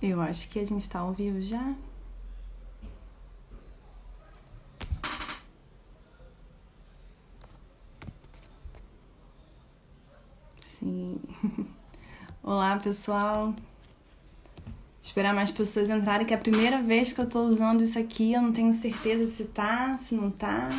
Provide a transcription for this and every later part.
Eu acho que a gente tá ao vivo já. Sim. Olá, pessoal. Esperar mais pessoas entrarem, que é a primeira vez que eu tô usando isso aqui. Eu não tenho certeza se tá, se não tá.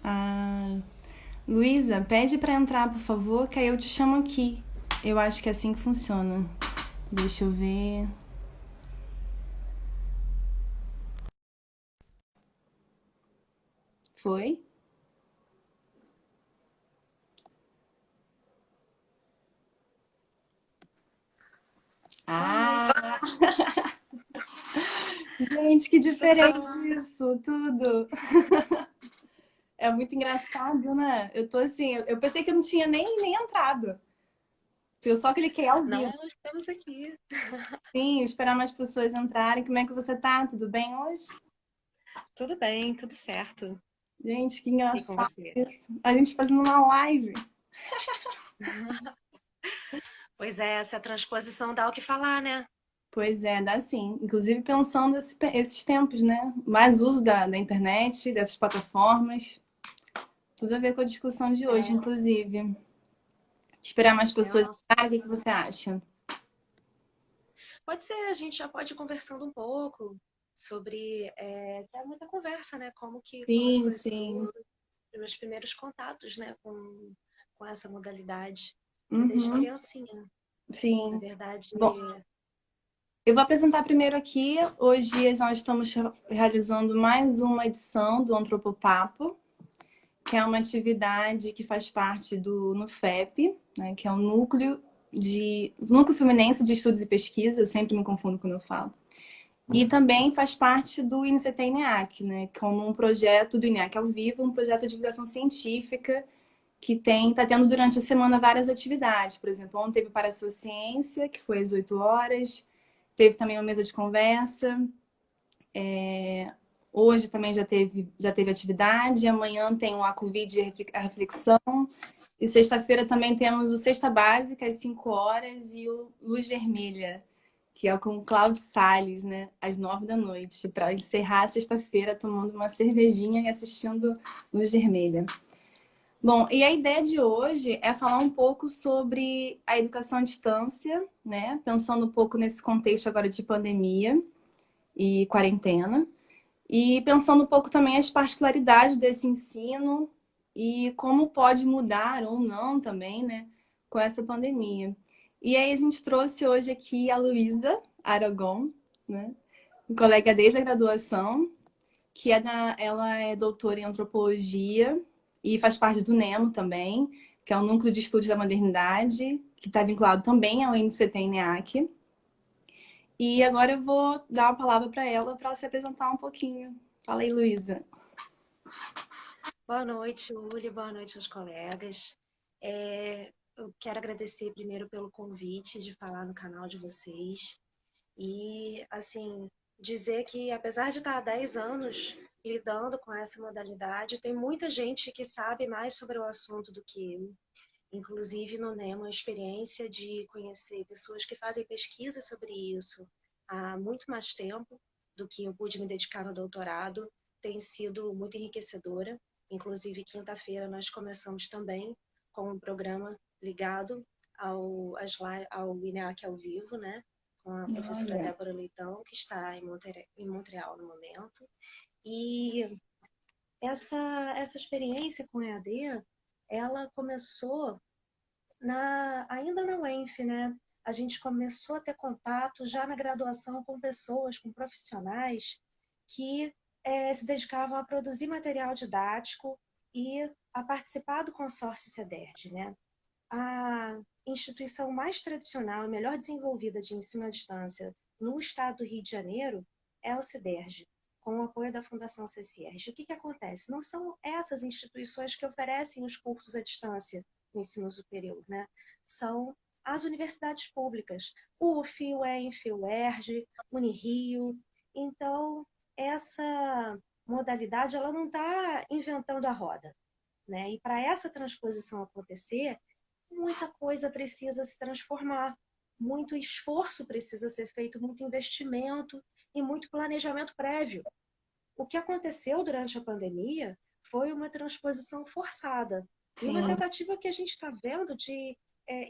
Ah, Luísa, pede pra entrar, por favor, que aí eu te chamo aqui. Eu acho que é assim que funciona. Deixa eu ver. Foi? Boa noite. Ah, gente, que Tudo diferente bom? isso, tudo. É muito engraçado, né? Eu tô assim, eu pensei que eu não tinha nem entrado. Eu só cliquei ao vivo. Não, estamos aqui. Sim, esperar mais pessoas entrarem. Como é que você tá? Tudo bem hoje? Tudo bem, tudo certo. Gente, que E com engraçado você? isso. A gente fazendo uma live. Pois é, essa transposição dá o que falar, né? Pois é, dá sim. Inclusive pensando esses tempos, né? Mais uso da internet, dessas plataformas. Tudo a ver com a discussão de hoje, É, inclusive. Esperar mais é o pessoas nosso. entrarem. O que você acha? Pode ser, a gente já pode ir conversando um pouco sobre. Que é muita conversa, né? Como que Sim, começou isso sim. tudo, os meus primeiros contatos, né? Com essa modalidade. Foi desde Uhum, criancinha. Na sim. verdade, Bom, eu vou apresentar primeiro aqui. Hoje nós estamos realizando mais uma edição do Antropopapo, que é uma atividade que faz parte do NUFEP, né, que é o Núcleo Fluminense de Estudos e Pesquisa, eu sempre me confundo quando eu falo. E também faz parte do INCT INEAC, né, como um projeto do INEAC ao vivo, um projeto de divulgação científica que está tendo durante a semana várias atividades. Por exemplo, ontem teve Para a Sua Ciência, que foi às 8 horas, teve também uma mesa de conversa, hoje também já teve atividade, amanhã tem o Acuvid a reflexão, e sexta-feira também temos o Cesta Básica, às 5 horas, e o Luz Vermelha, que é com o Cláudio Salles, né, às 9 da noite, para encerrar a sexta-feira tomando uma cervejinha e assistindo Luz Vermelha. Bom, e a ideia de hoje é falar um pouco sobre a educação à distância, né? Pensando um pouco nesse contexto agora de pandemia e quarentena, e pensando um pouco também as particularidades desse ensino e como pode mudar ou não também, né, com essa pandemia. E aí a gente trouxe hoje aqui a Luísa Aragon, né, um colega desde a graduação, ela é doutora em antropologia e faz parte do NEMO também, que é o Núcleo de Estudos da Modernidade, que está vinculado também ao NCT-ENEAC. E agora eu vou dar a palavra para ela se apresentar um pouquinho. Fala aí, Luísa. boa noite, Uli, boa noite aos colegas. Eu quero agradecer primeiro pelo convite de falar no canal de vocês e, assim, dizer que apesar de estar há 10 anos lidando com essa modalidade, tem muita gente que sabe mais sobre o assunto do que eu. Inclusive, no NEMO, a experiência de conhecer pessoas que fazem pesquisa sobre isso há muito mais tempo do que eu pude me dedicar no doutorado tem sido muito enriquecedora. Inclusive, quinta-feira nós começamos também com um programa ligado ao INEAC ao vivo, né? com a professora Olha, Débora Leitão, que está em Montreal no momento. E essa experiência com EAD, ela começou ainda na UENF, né? A gente começou a ter contato já na graduação com pessoas, com profissionais que se dedicavam a produzir material didático e a participar do consórcio CEDERJ, né? A instituição mais tradicional e melhor desenvolvida de ensino à distância no estado do Rio de Janeiro é o CEDERJ, com o apoio da Fundação CCERJ. O que acontece? Não são essas instituições que oferecem os cursos à distância no ensino superior, né? São as universidades públicas, UF, UENF, UERJ, Unirio. Então, essa modalidade ela não está inventando a roda, né? E para essa transposição acontecer, muita coisa precisa se transformar, muito esforço precisa ser feito, muito investimento e muito planejamento prévio. O que aconteceu durante a pandemia foi uma transposição forçada e uma sim, tentativa que a gente está vendo de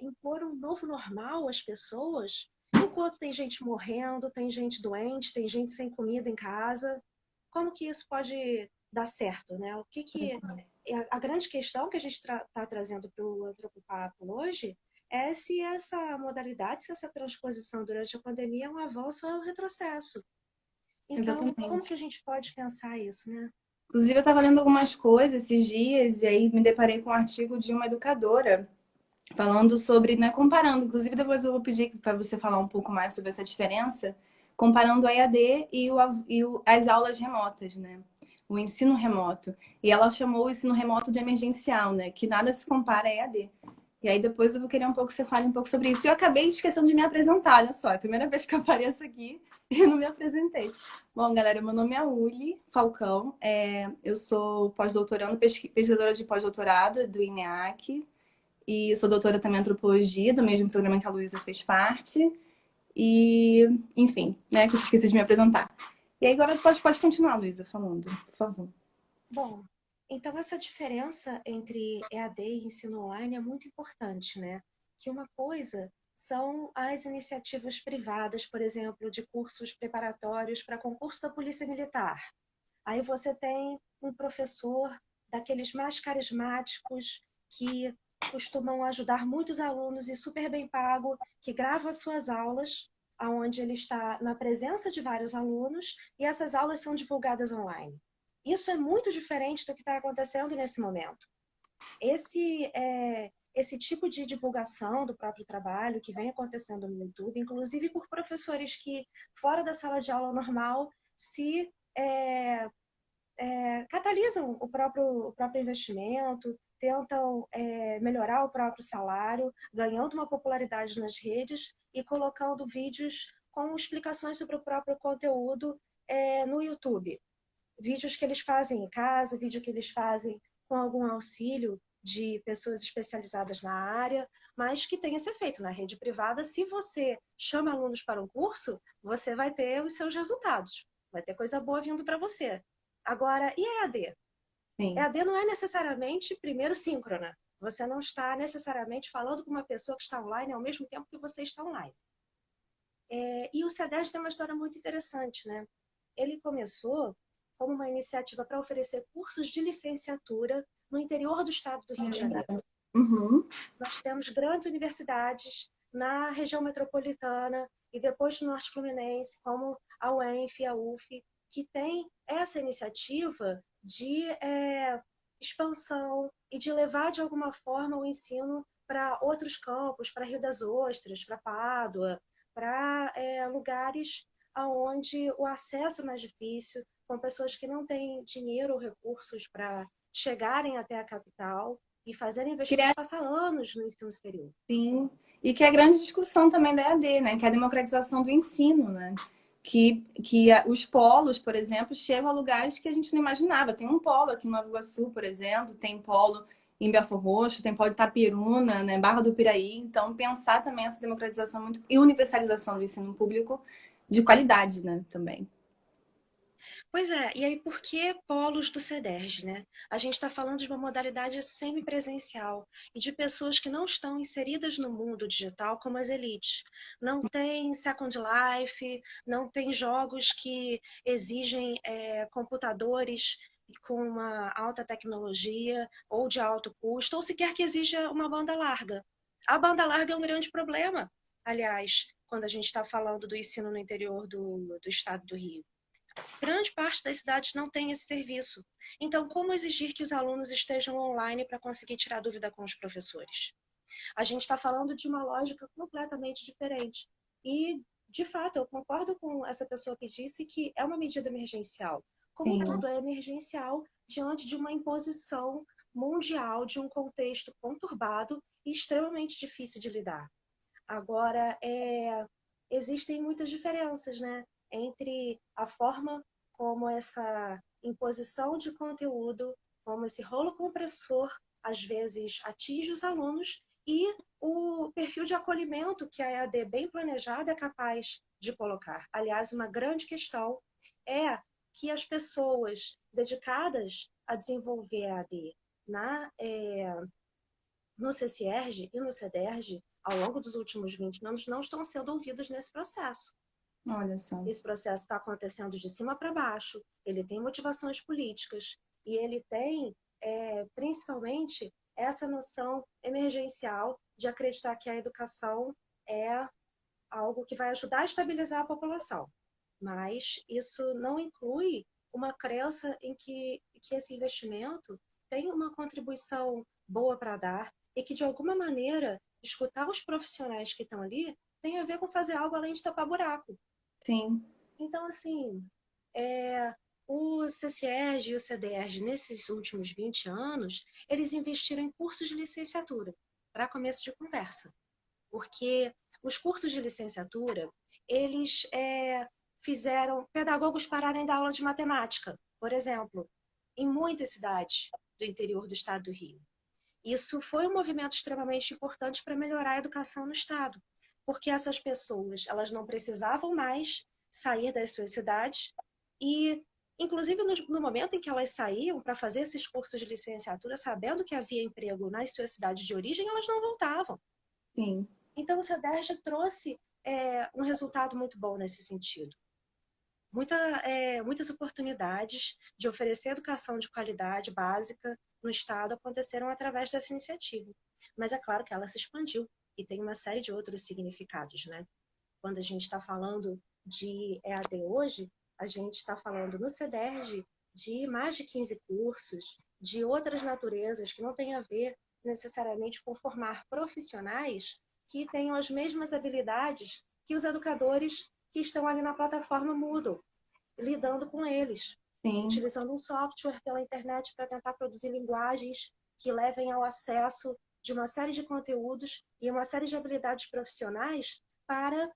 impor um novo normal às pessoas, enquanto tem gente morrendo, tem gente doente, tem gente sem comida em casa. Como que isso pode dar certo, né? A grande questão que a gente está trazendo para o Antropopapo hoje é se essa modalidade, se essa transposição durante a pandemia é um avanço ou é um retrocesso. Então, como exatamente. que a gente pode pensar isso, né? Inclusive, eu estava lendo algumas coisas esses dias e aí me deparei com um artigo de uma educadora falando sobre, né, comparando. Inclusive, depois eu vou pedir para você falar um pouco mais sobre essa diferença, comparando o EAD as aulas remotas, né? O ensino remoto. E ela chamou o ensino remoto de emergencial, né? Que nada se compara a EAD. E aí depois eu vou querer um pouco que você fale um pouco sobre isso. E eu acabei esquecendo de me apresentar, olha só. É a primeira vez que eu apareço aqui e não me apresentei. Bom, galera, meu nome é Uli Falcão. Eu sou pós-doutorando, pesquisadora de pós-doutorado do INEAC. E sou doutora também em antropologia, do mesmo programa que a Luísa fez parte. E, enfim, né, que eu esqueci de me apresentar. E aí agora pode continuar, Luísa, falando, por favor. Bom, então essa diferença entre EAD e ensino online é muito importante, né? Que uma coisa são as iniciativas privadas, por exemplo, de cursos preparatórios para concurso da Polícia Militar. Aí você tem um professor daqueles mais carismáticos que costumam ajudar muitos alunos e super bem pago, que grava suas aulas, aonde ele está na presença de vários alunos e essas aulas são divulgadas online. Isso é muito diferente do que está acontecendo nesse momento. Esse tipo de divulgação do próprio trabalho que vem acontecendo no YouTube, inclusive por professores que, fora da sala de aula normal, se catalisam o próprio investimento, tentam melhorar o próprio salário, ganhando uma popularidade nas redes e colocando vídeos com explicações sobre o próprio conteúdo no YouTube. Vídeos que eles fazem em casa, vídeo que eles fazem com algum auxílio de pessoas especializadas na área, mas que tenha ser feito na rede privada. Se você chama alunos para um curso, você vai ter os seus resultados, vai ter coisa boa vindo para você. Agora, e EAD? Sim. EAD não é necessariamente, primeiro, síncrona. Você não está necessariamente falando com uma pessoa que está online ao mesmo tempo que você está online. E o CEDES tem uma história muito interessante, né? Ele começou como uma iniciativa para oferecer cursos de licenciatura no interior do estado do Rio de Janeiro. Uhum. Nós temos grandes universidades na região metropolitana e depois no Norte Fluminense, como a UENF e a UF, que tem essa iniciativa de expansão e de levar, de alguma forma, o ensino para outros campos, para Rio das Ostras, para Pádua, para lugares onde o acesso é mais difícil, com pessoas que não têm dinheiro ou recursos para chegarem até a capital e fazerem investimento, passar anos no ensino superior. Sim, e que é a grande discussão também da EAD, né? Que é a democratização do ensino, né? Os polos, por exemplo, chegam a lugares que a gente não imaginava. Tem um polo aqui em Nova Iguaçu, por exemplo, tem polo em Belford Roxo, tem polo em Itaperuna, né? Barra do Piraí. Então, pensar também essa democratização e universalização do ensino público de qualidade, né? Também. Pois é, e aí por que polos do CEDERJ, né? A gente está falando de uma modalidade semipresencial e de pessoas que não estão inseridas no mundo digital como as elites. Não tem Second Life, não tem jogos que exigem computadores com uma alta tecnologia ou de alto custo, ou sequer que exija uma banda larga. A banda larga é um grande problema, aliás, quando a gente está falando do ensino no interior do estado do Rio. Grande parte das cidades não tem esse serviço. Então, como exigir que os alunos estejam online para conseguir tirar dúvida com os professores? A gente está falando de uma lógica completamente diferente. E, de fato, eu concordo com essa pessoa que disse que é uma medida emergencial. Como Sim, tudo é emergencial diante de uma imposição mundial, de um contexto conturbado e extremamente difícil de lidar. Agora, existem muitas diferenças, né, entre a forma como essa imposição de conteúdo, como esse rolo compressor, às vezes atinge os alunos, e o perfil de acolhimento que a EAD bem planejada é capaz de colocar. Aliás, uma grande questão é que as pessoas dedicadas a desenvolver a EAD na, no CCIERJ e no CEDERJ, ao longo dos últimos 20 anos, não estão sendo ouvidas nesse processo. olha só. Esse processo está acontecendo de cima para baixo, ele tem motivações políticas e ele tem, principalmente, essa noção emergencial de acreditar que a educação é algo que vai ajudar a estabilizar a população. Mas isso não inclui uma crença em que esse investimento tem uma contribuição boa para dar e que, de alguma maneira, escutar os profissionais que estão ali tem a ver com fazer algo além de tapar buraco. Sim, Então, assim, o CCERJ e o CDERJ, nesses últimos 20 anos, eles investiram em cursos de licenciatura, para começo de conversa. Porque os cursos de licenciatura, eles fizeram pedagogos pararem da aula de matemática, por exemplo, em muitas cidades do interior do estado do Rio. Isso foi um movimento extremamente importante para melhorar a educação no estado, porque essas pessoas, elas não precisavam mais sair das suas cidades e, inclusive, no momento em que elas saíam para fazer esses cursos de licenciatura, sabendo que havia emprego nas suas cidades de origem, elas não voltavam. sim. Então, o CEDERJ trouxe um resultado muito bom nesse sentido. Muitas oportunidades de oferecer educação de qualidade básica no Estado aconteceram através dessa iniciativa. Mas é claro que ela se expandiu e tem uma série de outros significados, né? Quando a gente está falando de EAD hoje, a gente está falando no CEDERJ de mais de 15 cursos, de outras naturezas que não têm a ver necessariamente com formar profissionais que tenham as mesmas habilidades que os educadores que estão ali na plataforma Moodle, lidando com eles, Sim. utilizando um software pela internet para tentar produzir linguagens que levem ao acesso de uma série de conteúdos e uma série de habilidades profissionais para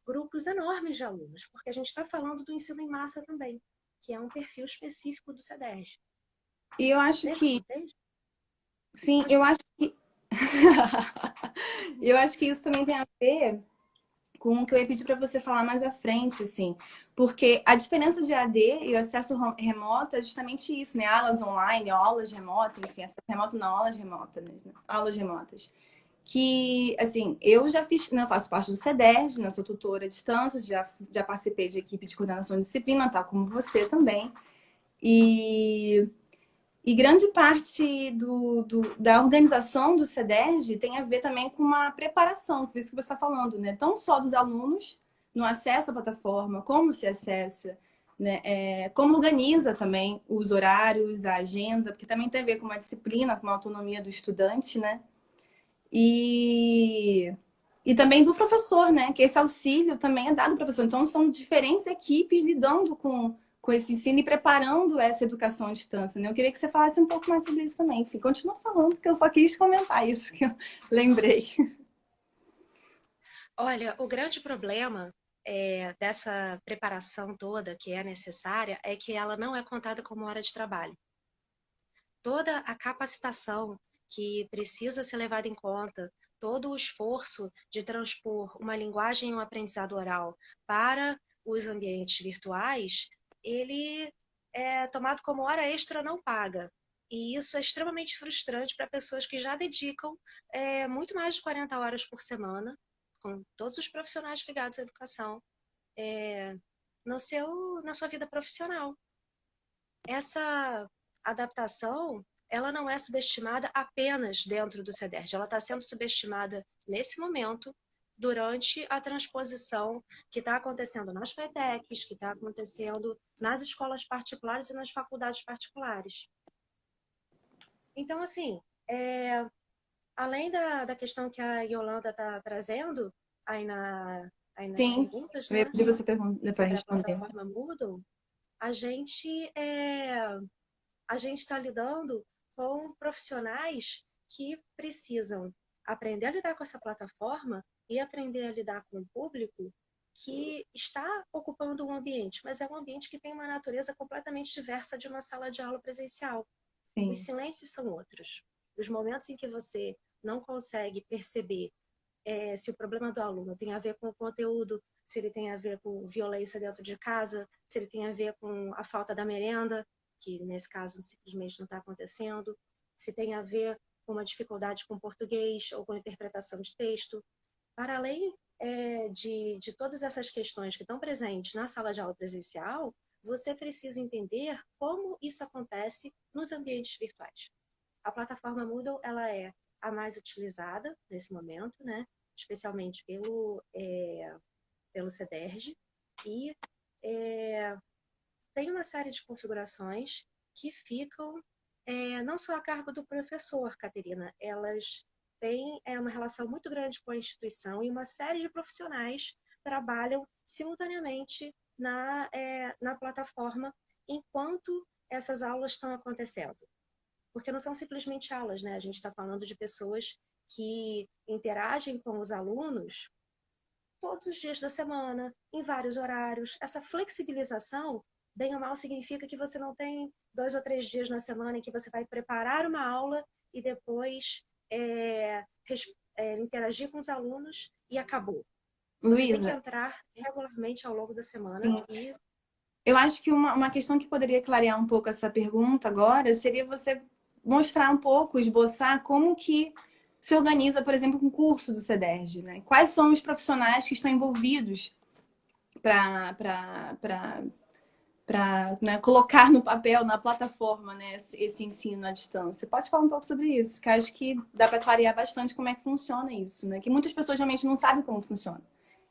grupos enormes de alunos, porque a gente está falando do ensino em massa também, que é um perfil específico do CEDERJ. E eu acho Nesse que, contexto, sim, pode eu falar. acho que eu acho que isso também tem a ver com o que eu ia pedir para você falar mais à frente, assim, porque a diferença de AD e o acesso remoto é justamente isso, né? Aulas online, aulas remotas, enfim, acesso remoto não, aulas remotas, né? Aulas remotas. Que, assim, eu já fiz, não faço parte do CEDERJ, não sou tutora à distância, já participei de equipe de coordenação de disciplina, tal como você também. E grande parte da organização do CEDERJ tem a ver também com uma preparação, por isso que você está falando, né? Não só dos alunos no acesso à plataforma, como se acessa, né? Como organiza também os horários, a agenda, porque também tem a ver com uma disciplina, com uma autonomia do estudante, né? E, e também do professor, né? Que esse auxílio também é dado ao professor. Então, são diferentes equipes lidando com esse ensino e preparando essa educação à distância, né? Eu queria que você falasse um pouco mais sobre isso também. Enfim, continua falando, que eu só quis comentar isso que eu lembrei. Olha, o grande problema dessa preparação toda que é necessária é que ela não é contada como hora de trabalho. Toda a capacitação que precisa ser levada em conta, todo o esforço de transpor uma linguagem e um aprendizado oral para os ambientes virtuais, ele é tomado como hora extra não paga. E isso é extremamente frustrante para pessoas que já dedicam muito mais de 40 horas por semana, com todos os profissionais ligados à educação, é, na sua vida profissional. Essa adaptação, ela não é subestimada apenas dentro do CEDERJ, ela está sendo subestimada nesse momento, durante a transposição que está acontecendo nas FETECs, que está acontecendo nas escolas particulares e nas faculdades particulares. Então, assim, além da questão que a Yolanda está trazendo aí nas Sim, perguntas, eu ia né, pedir você para sobre a responder. plataforma Moodle, a gente está lidando com profissionais que precisam aprender a lidar com essa plataforma e aprender a lidar com o público que está ocupando um ambiente, mas é um ambiente que tem uma natureza completamente diversa de uma sala de aula presencial. Os Sim. silêncios são outros. Os momentos em que você não consegue perceber se o problema do aluno tem a ver com o conteúdo, se ele tem a ver com violência dentro de casa, se ele tem a ver com a falta da merenda, que nesse caso simplesmente não está acontecendo, se tem a ver com uma dificuldade com português ou com interpretação de texto. Para além de todas essas questões que estão presentes na sala de aula presencial, você precisa entender como isso acontece nos ambientes virtuais. A plataforma Moodle, ela é a mais utilizada nesse momento, né? Especialmente pelo CEDERJ, e tem uma série de configurações que ficam não só a cargo do professor, Caterina, elas têm uma relação muito grande com a instituição e uma série de profissionais trabalham simultaneamente na plataforma enquanto essas aulas estão acontecendo. Porque não são simplesmente aulas, né? A gente está falando de pessoas que interagem com os alunos todos os dias da semana, em vários horários. Essa flexibilização, bem ou mal, significa que você não tem 2 ou 3 dias na semana em que você vai preparar uma aula e depois interagir com os alunos e acabou. Você tem que Luísa, entrar regularmente ao longo da semana sim. e... Eu acho que uma questão que poderia clarear um pouco essa pergunta agora seria você mostrar um pouco, esboçar como que se organiza, por exemplo, um curso do CEDERJ, né? Quais são os profissionais que estão envolvidos para né, colocar no papel, na plataforma, né, esse ensino à distância. Você pode falar um pouco sobre isso, que acho que dá para clarear bastante como é que funciona isso, né? Que muitas pessoas realmente não sabem como funciona.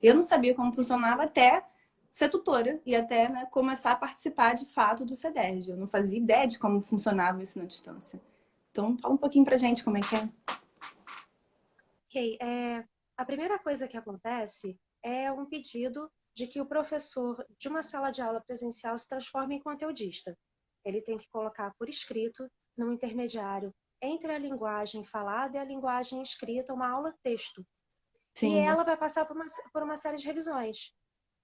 Eu não sabia como funcionava até ser tutora e até né, começar a participar de fato do CEDERJ. Eu não fazia ideia de como funcionava isso na distância. Então, fala um pouquinho pra gente como é que é. Ok, a primeira coisa que acontece é um pedido de que o professor de uma sala de aula presencial se transforme em conteudista. Ele tem que colocar por escrito, num intermediário entre a linguagem falada e a linguagem escrita, uma aula texto. E Sim, ela vai passar por uma série de revisões.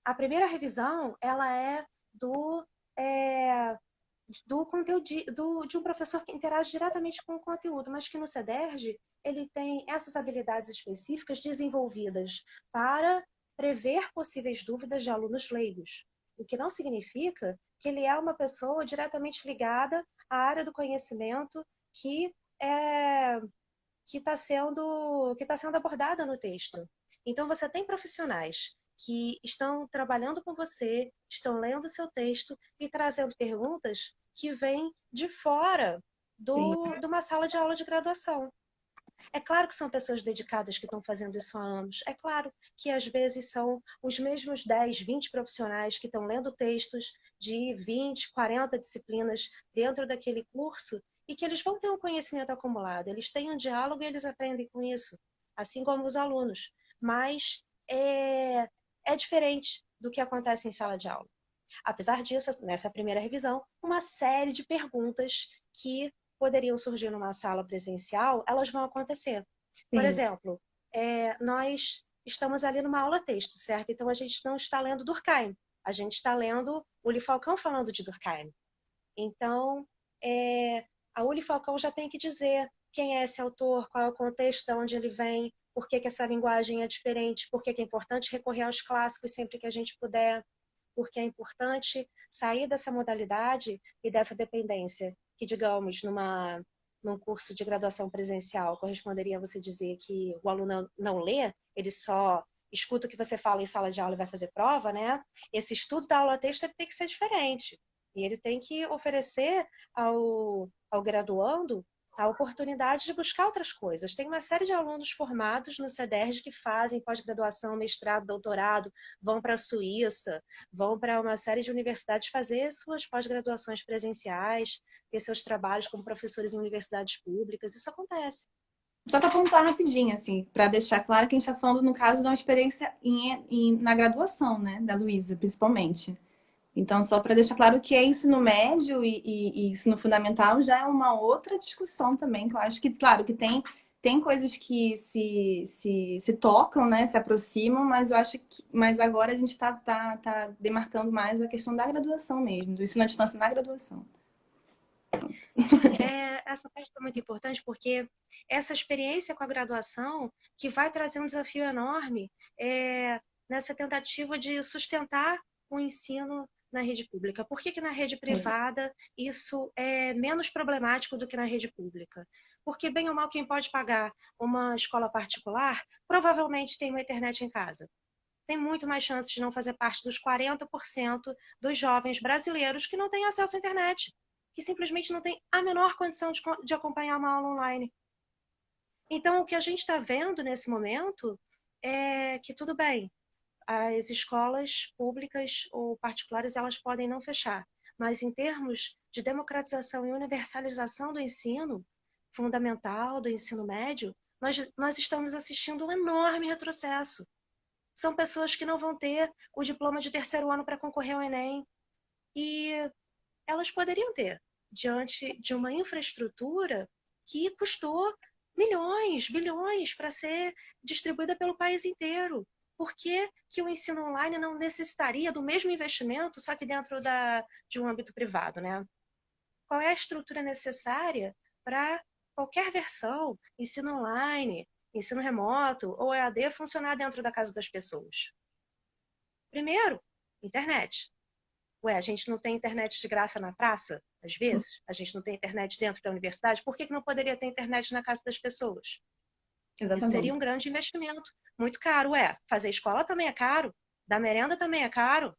A primeira revisão, ela é é, do conteúdo de um professor que interage diretamente com o conteúdo, mas que no CEDERJ ele tem essas habilidades específicas desenvolvidas para prever possíveis dúvidas de alunos leigos, o que não significa que ele é uma pessoa diretamente ligada à área do conhecimento que é que tá sendo abordada no texto. Então você tem profissionais que estão trabalhando com você, estão lendo o seu texto e trazendo perguntas que vêm de fora sim. de uma sala de aula de graduação. É claro que são pessoas dedicadas que estão fazendo isso há anos. É claro que às vezes são os mesmos 10, 20 profissionais que estão lendo textos de 20, 40 disciplinas dentro daquele curso e que eles vão ter um conhecimento acumulado. Eles têm um diálogo e eles aprendem com isso, assim como os alunos. Mas é diferente do que acontece em sala de aula. Apesar disso, nessa primeira revisão, uma série de perguntas que poderiam surgir numa sala presencial, elas vão acontecer. Por Sim. exemplo, nós estamos ali numa aula texto, certo? Então a gente não está lendo Durkheim, a gente está lendo Uli Falcão falando de Durkheim. Então, a Uli Falcão já tem que dizer quem é esse autor, qual é o contexto, de onde ele vem, por que essa linguagem é diferente, por que é importante recorrer aos clássicos sempre que a gente puder. porque é importante sair dessa modalidade e dessa dependência, que, digamos, num curso de graduação presencial, corresponderia a você dizer que o aluno não lê, ele só escuta o que você fala em sala de aula e vai fazer prova, né? Esse estudo da aula texto ele tem que ser diferente. E ele tem que oferecer ao graduando a oportunidade de buscar outras coisas. Tem uma série de alunos formados no CEDERJ que fazem pós-graduação, mestrado, doutorado, vão para a Suíça, vão para uma série de universidades fazer suas pós-graduações presenciais, ter seus trabalhos como professores em universidades públicas. Isso acontece. Só para pontuar rapidinho, assim, para deixar claro que a gente está falando, no caso, de uma experiência na graduação, né, da Luísa, principalmente. Então, só para deixar claro que é ensino médio e ensino fundamental já é uma outra discussão também, que eu acho que, claro, que tem coisas que se tocam, né, se aproximam, mas eu acho que mas agora a gente tá demarcando mais a questão da graduação mesmo, do ensino à distância na graduação. Sim, essa parte é muito importante porque essa experiência com a graduação que vai trazer um desafio enorme nessa tentativa de sustentar o ensino na rede pública. Por que que na rede privada isso é menos problemático do que na rede pública? Porque, bem ou mal, quem pode pagar uma escola particular provavelmente tem uma internet em casa. Tem muito mais chances de não fazer parte dos 40% dos jovens brasileiros que não têm acesso à internet, que simplesmente não têm a menor condição de acompanhar uma aula online. Então, o que a gente está vendo nesse momento é que, tudo bem, as escolas públicas ou particulares elas podem não fechar, mas em termos de democratização e universalização do ensino fundamental, do ensino médio, nós estamos assistindo um enorme retrocesso. São pessoas que não vão ter o diploma de terceiro ano para concorrer ao Enem. E elas poderiam ter, diante de uma infraestrutura que custou milhões, bilhões para ser distribuída pelo país inteiro. Por que que o ensino online não necessitaria do mesmo investimento, só que dentro de um âmbito privado, né? Qual é a estrutura necessária para qualquer versão, ensino online, ensino remoto ou EAD, funcionar dentro da casa das pessoas? Primeiro, internet. Ué, a gente não tem internet de graça na praça, às vezes? A gente não tem internet dentro da universidade? Por que que não poderia ter internet na casa das pessoas? Isso seria Exatamente. um grande investimento. Muito caro, ué. Fazer escola também é caro. Dar merenda também é caro.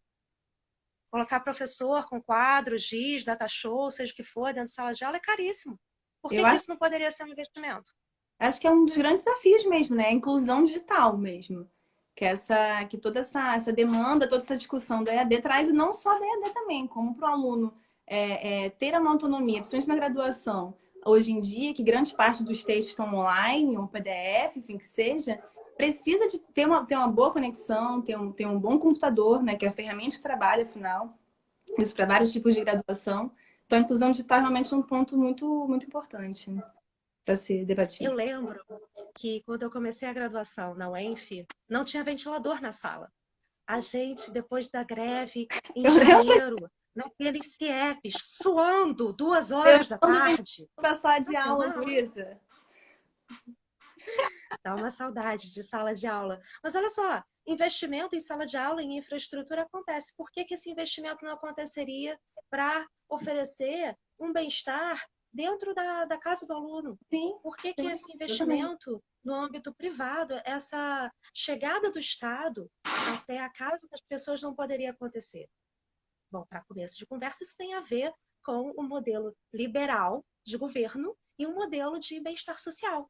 Colocar professor com quadros, giz, data show, seja o que for, dentro de sala de aula é caríssimo. Por Eu que que acho isso não poderia ser um investimento? Acho que é um dos grandes desafios mesmo, né? A inclusão digital mesmo. Que toda essa demanda, toda essa discussão do EAD traz, e não só do EAD também, como para o aluno ter uma autonomia, principalmente na graduação. Hoje em dia, que grande parte dos textos estão online, ou PDF, enfim, que seja, precisa de ter uma boa conexão, ter um bom computador, né? Que é a ferramenta de trabalho, afinal, isso para vários tipos de graduação. Então, a inclusão digital é realmente um ponto muito, muito importante, né, para ser Eu debatido. lembro que quando eu comecei a graduação na UENF, não tinha ventilador na sala. A gente, depois da greve, em Eu lembro janeiro, naqueles CIEPs, suando, 2 horas da levando o menino tarde. para sala de Não tem aula, uma Luísa. Dá uma saudade de sala de aula. Mas olha só, investimento em sala de aula, em infraestrutura acontece. Por que que esse investimento não aconteceria para oferecer um bem-estar dentro da casa do aluno? Sim, Por que que sim, esse exatamente. investimento no âmbito privado, essa chegada do Estado até a casa das pessoas não poderia acontecer? Bom, para começo de conversa, isso tem a ver com um modelo liberal de governo e um modelo de bem-estar social.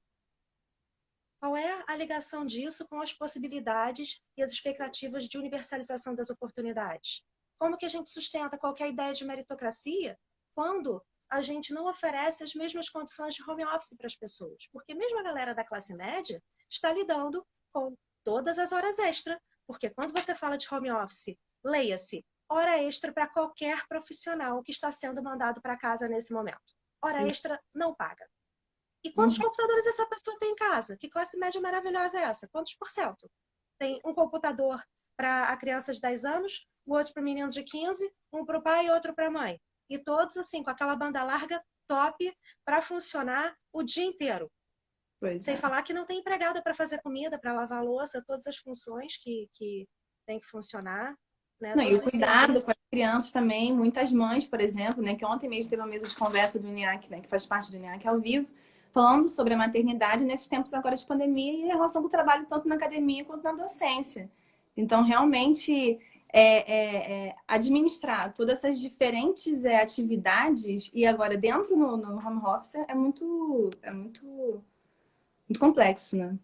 Qual é a ligação disso com as possibilidades e as expectativas de universalização das oportunidades? Como que a gente sustenta qualquer ideia de meritocracia quando a gente não oferece as mesmas condições de home office para as pessoas? Porque mesmo a galera da classe média está lidando com todas as horas extra, porque quando você fala de home office, leia-se hora extra para qualquer profissional que está sendo mandado para casa nesse momento. Hora extra não paga. E quantos Uhum. computadores essa pessoa tem em casa? Que classe média maravilhosa é essa? Quantos por cento? Tem um computador para a criança de 10 anos, o outro para o menino de 15, um para o pai e outro para a mãe. E todos assim, com aquela banda larga top para funcionar o dia inteiro. Pois Sem é. falar que não tem empregada para fazer comida, para lavar a louça, todas as funções que tem que funcionar. né? Não, e o Todos os cuidado serviços. com as crianças também, muitas mães, por exemplo, né, que ontem mesmo teve uma mesa de conversa do ENIAC, né, que faz parte do ENIAC ao vivo, falando sobre a maternidade nesses tempos agora de pandemia e a relação do trabalho tanto na academia quanto na docência. Então, realmente, administrar todas essas diferentes atividades e agora dentro no home office muito complexo, né?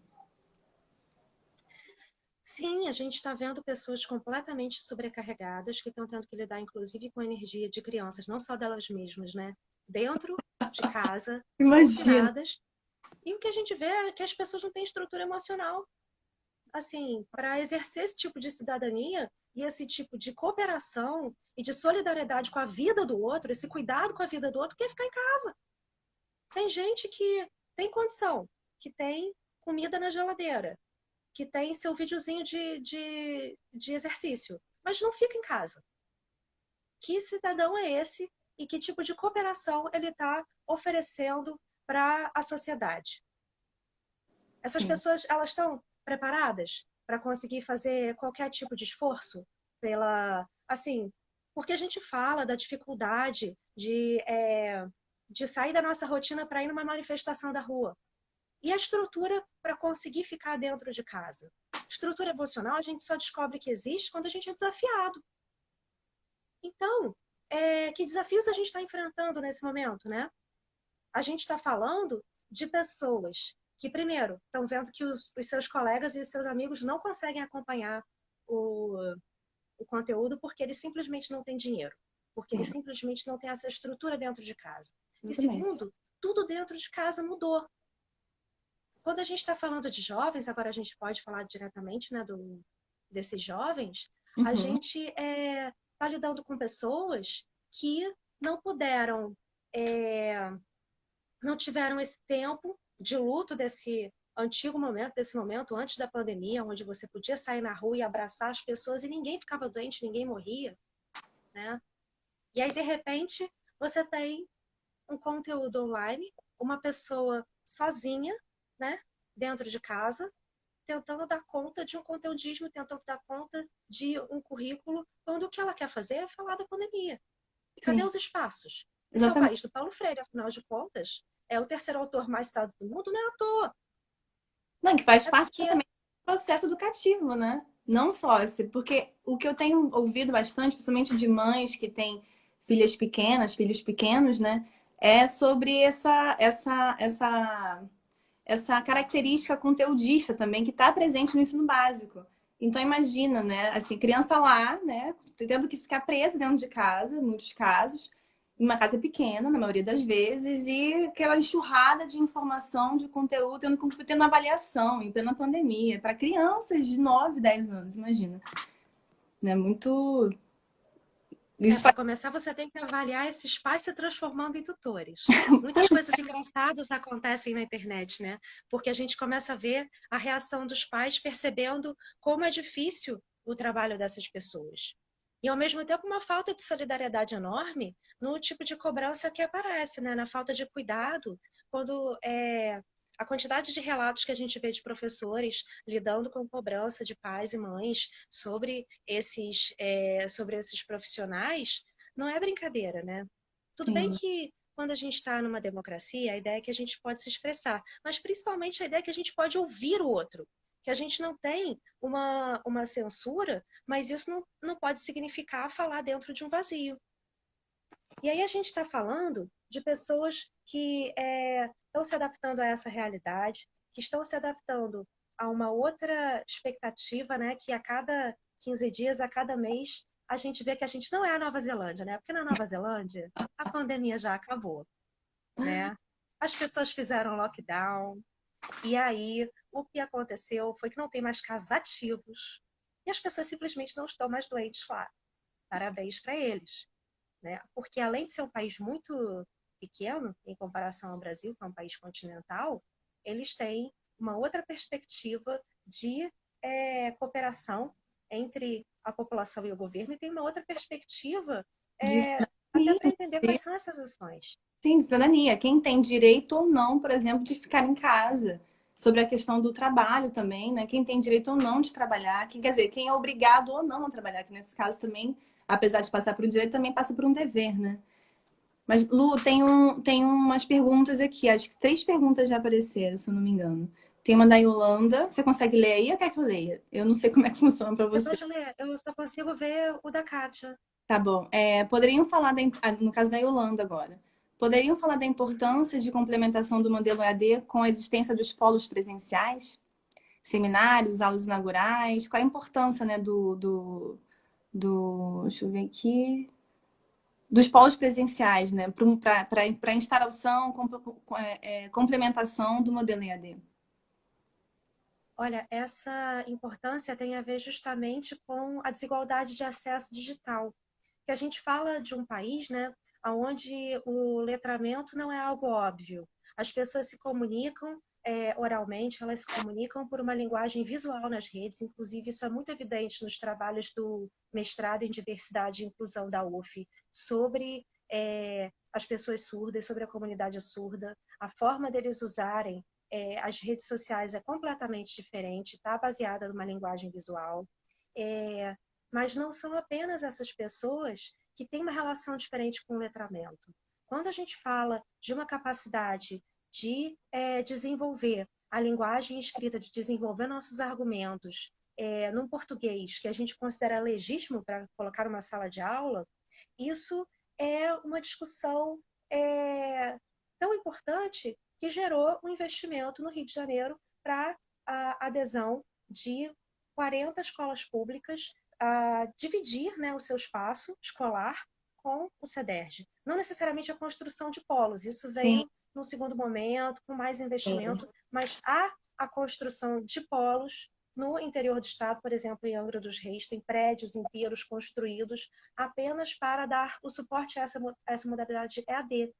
Sim, a gente está vendo pessoas completamente sobrecarregadas que estão tendo que lidar, inclusive, com a energia de crianças, não só delas mesmas, né? Dentro de casa, Imagina. confinadas. E o que a gente vê é que as pessoas não têm estrutura emocional, assim, para exercer esse tipo de cidadania e esse tipo de cooperação e de solidariedade com a vida do outro, esse cuidado com a vida do outro, que é ficar em casa. Tem gente que tem condição, que tem comida na geladeira, que tem seu videozinho de exercício, mas não fica em casa. Que cidadão é esse e que tipo de cooperação ele está oferecendo para a sociedade? Essas Sim, pessoas, elas estão preparadas para conseguir fazer qualquer tipo de esforço pela, assim, porque a gente fala da dificuldade de sair da nossa rotina para ir numa manifestação da rua. E a estrutura para conseguir ficar dentro de casa? Estrutura emocional a gente só descobre que existe quando a gente é desafiado. Então, que desafios a gente está enfrentando nesse momento, né? A gente está falando de pessoas que, primeiro, estão vendo que os seus colegas e os seus amigos não conseguem acompanhar o, o conteúdo porque eles simplesmente não têm dinheiro, porque eles simplesmente não têm essa estrutura dentro de casa. E exatamente. segundo, tudo dentro de casa mudou. Quando a gente está falando de jovens, agora a gente pode falar diretamente, né, desses jovens, a Uhum. gente está lidando com pessoas que não puderam, é, não tiveram esse tempo de luto desse antigo momento, desse momento antes da pandemia, onde você podia sair na rua e abraçar as pessoas e ninguém ficava doente, ninguém morria, né? E aí, de repente, você tem um conteúdo online, uma pessoa sozinha, né, dentro de casa, tentando dar conta de um conteudismo, tentando dar conta de um currículo, quando o que ela quer fazer é falar da pandemia. Cadê Sim, os espaços? Esse é o exatamente. país do Paulo Freire, afinal de contas. É o terceiro autor mais citado do mundo, não é à toa. Não, que faz É parte porque também do processo educativo, né? Não só esse, porque o que eu tenho ouvido bastante, principalmente de mães que têm filhas pequenas, filhos pequenos, né? É sobre essa característica conteudista também que está presente no ensino básico. Então imagina, né? Assim, criança tá lá, né? Tendo que ficar presa dentro de casa, em muitos casos, em uma casa pequena, na maioria das vezes, e aquela enxurrada de informação, de conteúdo, tendo avaliação em plena pandemia, para crianças de 9, 10 anos, imagina. Né? Muito. Isso para faz começar, você tem que avaliar esses pais se transformando em tutores. Muitas coisas engraçadas acontecem na internet, né? Porque a gente começa a ver a reação dos pais percebendo como é difícil o trabalho dessas pessoas. E, ao mesmo tempo, uma falta de solidariedade enorme no tipo de cobrança que aparece, né? Na falta de cuidado, quando a quantidade de relatos que a gente vê de professores lidando com cobrança de pais e mães sobre esses profissionais, não é brincadeira, né? Tudo bem assim, que quando a gente está numa democracia, a ideia é que a gente pode se expressar, mas principalmente a ideia é que a gente pode ouvir o outro, que a gente não tem uma censura, mas isso não pode significar falar dentro de um vazio. E aí a gente está falando de pessoas que estão se adaptando a essa realidade, que estão se adaptando a uma outra expectativa, né? Que a cada 15 dias, a cada mês, a gente vê que a gente não é a Nova Zelândia, né? Porque na Nova Zelândia a pandemia já acabou, né? As pessoas fizeram lockdown, e aí o que aconteceu foi que não tem mais casos ativos e as pessoas simplesmente não estão mais doentes lá. Parabéns para eles, né? Porque além de ser um país muito pequeno em comparação ao Brasil, que é um país continental, eles têm uma outra perspectiva de cooperação entre a população e o governo e tem uma outra perspectiva de até para cidadania. entender quais são essas ações. Sim, cidadania. Quem tem direito ou não, por exemplo, de ficar em casa. sobre a questão do trabalho também, né? Quem tem direito ou não de trabalhar, quer dizer, quem é obrigado ou não a trabalhar, que nesse caso também, apesar de passar por um direito, também passa por um dever, né? Mas, Lu, tem umas perguntas aqui, acho que 3 perguntas já apareceram, se eu não me engano. Tem uma da Yolanda, você consegue ler aí ou quer que eu leia? Eu não sei como é que funciona para Você você. pode ler, eu só consigo ver o da Kátia. Tá bom. Poderiam falar, no caso da Yolanda agora, poderiam falar da importância de complementação do modelo EAD com a existência dos polos presenciais? Seminários, aulas inaugurais? Qual a importância, né, deixa eu ver aqui, dos polos presenciais, né, para instalação, complementação do modelo EAD? Olha, essa importância tem a ver justamente com a desigualdade de acesso digital. Que a gente fala de um país, né, onde o letramento não é algo óbvio. As pessoas se comunicam oralmente, elas se comunicam por uma linguagem visual nas redes, inclusive isso é muito evidente nos trabalhos do mestrado em diversidade e inclusão da UF, sobre as pessoas surdas, sobre a comunidade surda, a forma deles usarem as redes sociais é completamente diferente, está baseada numa linguagem visual. Mas não são apenas essas pessoas que têm uma relação diferente com o letramento. Quando a gente fala de uma capacidade de desenvolver a linguagem escrita, de desenvolver nossos argumentos num português que a gente considera legítimo para colocar numa sala de aula, isso é uma discussão tão importante que gerou um investimento no Rio de Janeiro para a adesão de 40 escolas públicas a dividir, né, o seu espaço escolar com o CEDERJ. Não necessariamente a construção de polos, isso Sim, veio num segundo momento, com mais sim. investimento, mas há a construção de polos no interior do estado, por exemplo, em Angra dos Reis, tem prédios inteiros construídos apenas para dar o suporte a essa modalidade de EAD.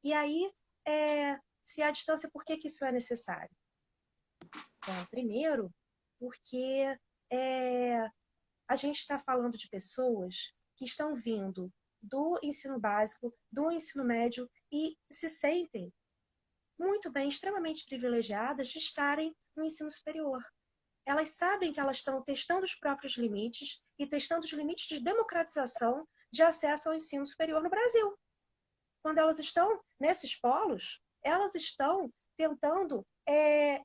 E aí, se há distância, por que isso é necessário? Bom, primeiro, porque a gente está falando de pessoas que estão vindo do ensino básico, do ensino médio e se sentem muito bem, extremamente privilegiadas de estarem no ensino superior. Elas sabem que elas estão testando os próprios limites e testando os limites de democratização de acesso ao ensino superior no Brasil. Quando elas estão nesses polos, elas estão tentando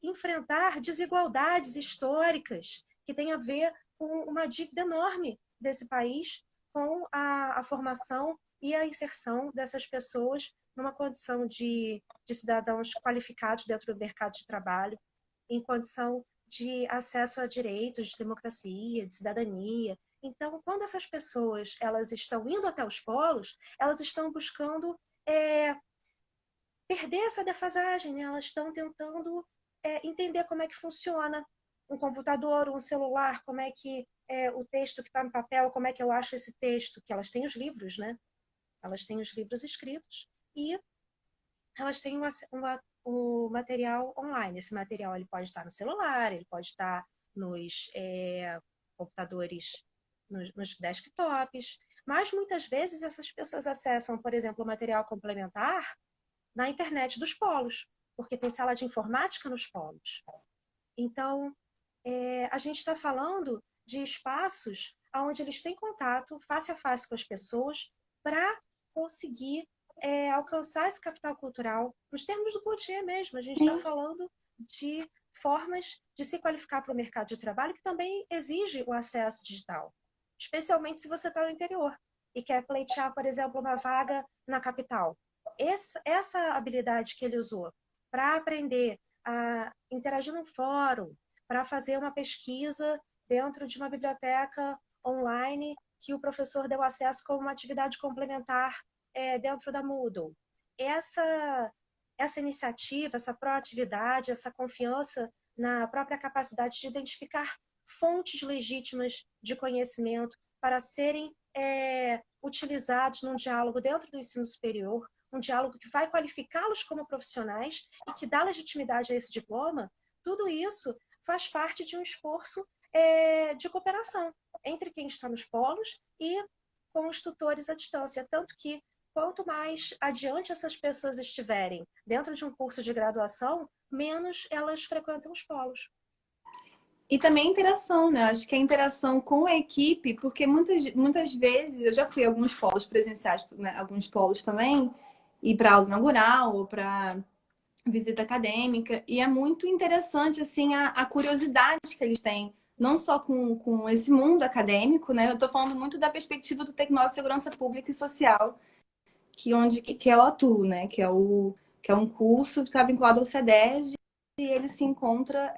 enfrentar desigualdades históricas que têm a ver com uma dívida enorme desse país com a formação e a inserção dessas pessoas numa condição de cidadãos qualificados dentro do mercado de trabalho, em condição de acesso a direitos, de democracia, de cidadania. Então, quando essas pessoas elas estão indo até os polos, elas estão buscando perder essa defasagem, né? Elas estão tentando entender como é que funciona um computador, um celular, como é que o texto que está no papel, como é que eu acho esse texto, que elas têm os livros, né? Elas têm os livros escritos e elas têm o material online. Esse material ele pode estar no celular, ele pode estar nos computadores, nos desktops, mas muitas vezes essas pessoas acessam, por exemplo, o material complementar na internet dos polos, porque tem sala de informática nos polos. Então, a gente está falando de espaços onde eles têm contato face a face com as pessoas para conseguir alcançar esse capital cultural. Nos termos do Bourdieu mesmo, a gente está falando de formas de se qualificar para o mercado de trabalho que também exige o acesso digital, especialmente se você está no interior e quer pleitear, por exemplo, uma vaga na capital. Essa habilidade que ele usou para aprender a interagir num fórum, para fazer uma pesquisa dentro de uma biblioteca online que o professor deu acesso como uma atividade complementar dentro da Moodle. Essa iniciativa, essa proatividade, essa confiança na própria capacidade de identificar fontes legítimas de conhecimento para serem utilizados num diálogo dentro do ensino superior, um diálogo que vai qualificá-los como profissionais e que dá legitimidade a esse diploma, tudo isso faz parte de um esforço de cooperação entre quem está nos polos e com os tutores à distância. Tanto que quanto mais adiante essas pessoas estiverem dentro de um curso de graduação, menos elas frequentam os polos. E também a interação, né? Acho que a interação com a equipe, porque muitas vezes eu já fui a alguns polos presenciais, né? Alguns polos também, e para aula inaugural ou para visita acadêmica, e é muito interessante assim a curiosidade que eles têm, não só com esse mundo acadêmico, né? Eu estou falando muito da perspectiva do tecnólogo de segurança pública e social, que eu atuo, né? Que é um curso que está vinculado ao CEDES e ele se encontra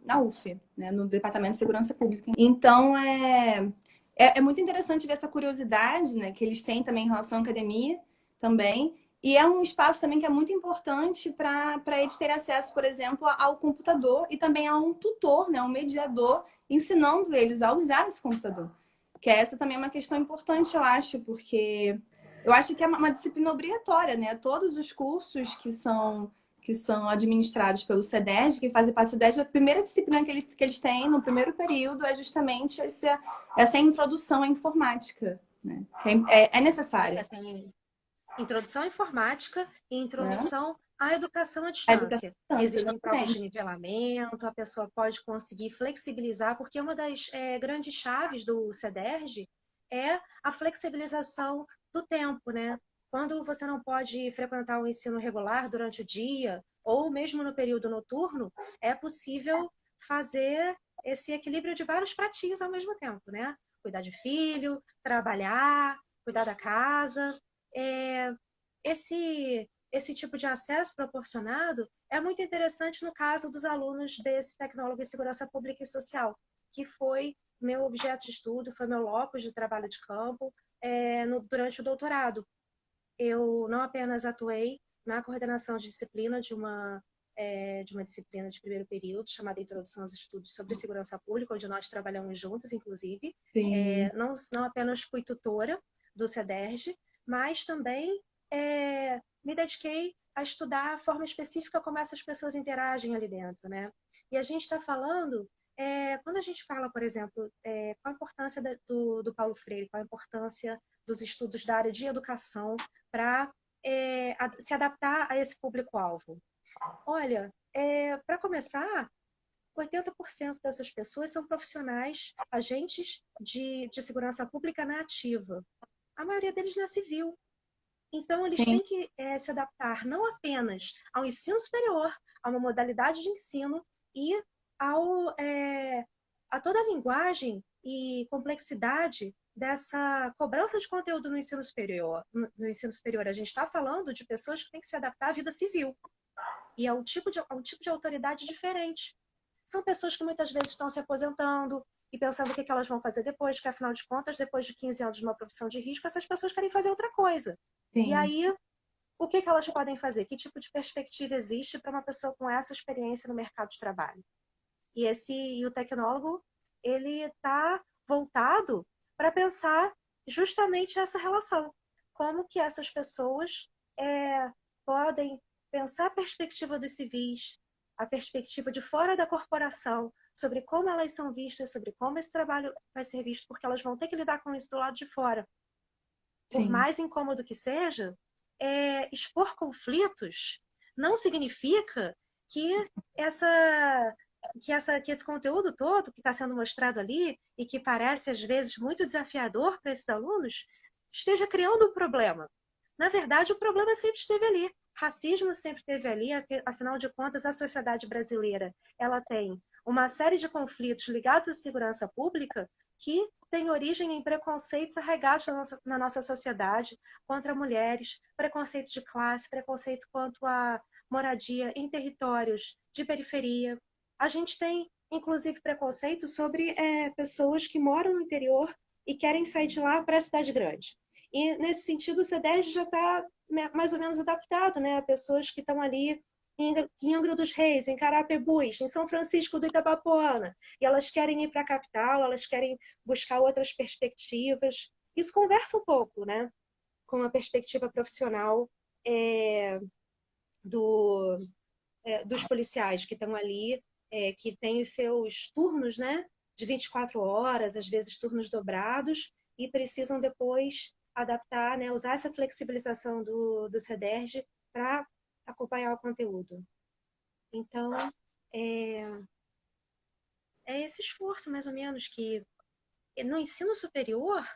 na UF, né, no Departamento de Segurança Pública. Então, é muito interessante ver essa curiosidade, né, que eles têm também em relação à academia também. E é um espaço também que é muito importante para eles terem acesso, por exemplo, ao computador e também a um tutor, né, um mediador, ensinando eles a usar esse computador. Que essa também é uma questão importante, eu acho, porque eu acho que é uma disciplina obrigatória, né? Todos os cursos que são administrados pelo CEDES, que fazem parte do CEDES, a primeira disciplina que eles têm no primeiro período é justamente essa introdução à informática, né? Que é necessária. Tem introdução à informática e Né? introdução à educação à A educação distância. à distância, Existem provas de exatamente. nivelamento, a pessoa pode conseguir flexibilizar, porque uma das grandes chaves do CEDERJ é a flexibilização do tempo, né? Quando você não pode frequentar o ensino regular durante o dia, ou mesmo no período noturno, é possível fazer esse equilíbrio de vários pratinhos ao mesmo tempo, né? Cuidar de filho, trabalhar, cuidar da casa. É, esse tipo de acesso proporcionado é muito interessante no caso dos alunos desse tecnólogo em segurança pública e social, que foi meu objeto de estudo, foi meu locus de trabalho de campo durante o doutorado. Eu não apenas atuei na coordenação de disciplina de uma disciplina de primeiro período, chamada Introdução aos Estudos sobre Segurança Pública, onde nós trabalhamos juntas, inclusive. Sim. Não apenas fui tutora do CEDERJ, mas também me dediquei a estudar a forma específica como essas pessoas interagem ali dentro, né? E a gente está falando, quando a gente fala, por exemplo, qual a importância do Paulo Freire, qual a importância dos estudos da área de educação para se adaptar a esse público-alvo. Olha, para começar, 80% dessas pessoas são profissionais, agentes de segurança pública na ativa. A maioria deles na civil. Então, eles Sim. têm que se adaptar não apenas ao ensino superior, a uma modalidade de ensino e a toda a linguagem e complexidade dessa cobrança de conteúdo no ensino superior. No ensino superior, a gente está falando de pessoas que têm que se adaptar à vida civil e a um tipo de autoridade diferente. São pessoas que muitas vezes estão se aposentando e pensando o que elas vão fazer depois, que afinal de contas, depois de 15 anos de uma profissão de risco, essas pessoas querem fazer outra coisa. E Sim. aí, o que elas podem fazer? Que tipo de perspectiva existe para uma pessoa com essa experiência no mercado de trabalho? E o tecnólogo, ele está voltado para pensar justamente essa relação. Como que essas pessoas podem pensar a perspectiva dos civis, a perspectiva de fora da corporação, sobre como elas são vistas, sobre como esse trabalho vai ser visto, porque elas vão ter que lidar com isso do lado de fora. Por Sim. mais incômodo que seja, expor conflitos não significa que esse conteúdo todo que está sendo mostrado ali e que parece às vezes muito desafiador para esses alunos esteja criando um problema. Na verdade, o problema sempre esteve ali. Racismo sempre esteve ali, afinal de contas, a sociedade brasileira ela tem uma série de conflitos ligados à segurança pública que tem origem em preconceitos arraigados na nossa sociedade contra mulheres, preconceito de classe, preconceito quanto à moradia em territórios de periferia. A gente tem, inclusive, preconceito sobre pessoas que moram no interior e querem sair de lá para a cidade grande. E, nesse sentido, o CEDES já está mais ou menos adaptado, né, a pessoas que estão ali em Angra dos Reis, em Carapebus, em São Francisco do Itabapoana, e elas querem ir para a capital, elas querem buscar outras perspectivas. Isso conversa um pouco, né, com a perspectiva profissional dos policiais que estão ali, que têm os seus turnos, né, de 24 horas, às vezes turnos dobrados, e precisam depois adaptar, né, usar essa flexibilização do CEDERJ para acompanhar o conteúdo. Então, é, é esse esforço, mais ou menos, que no ensino superior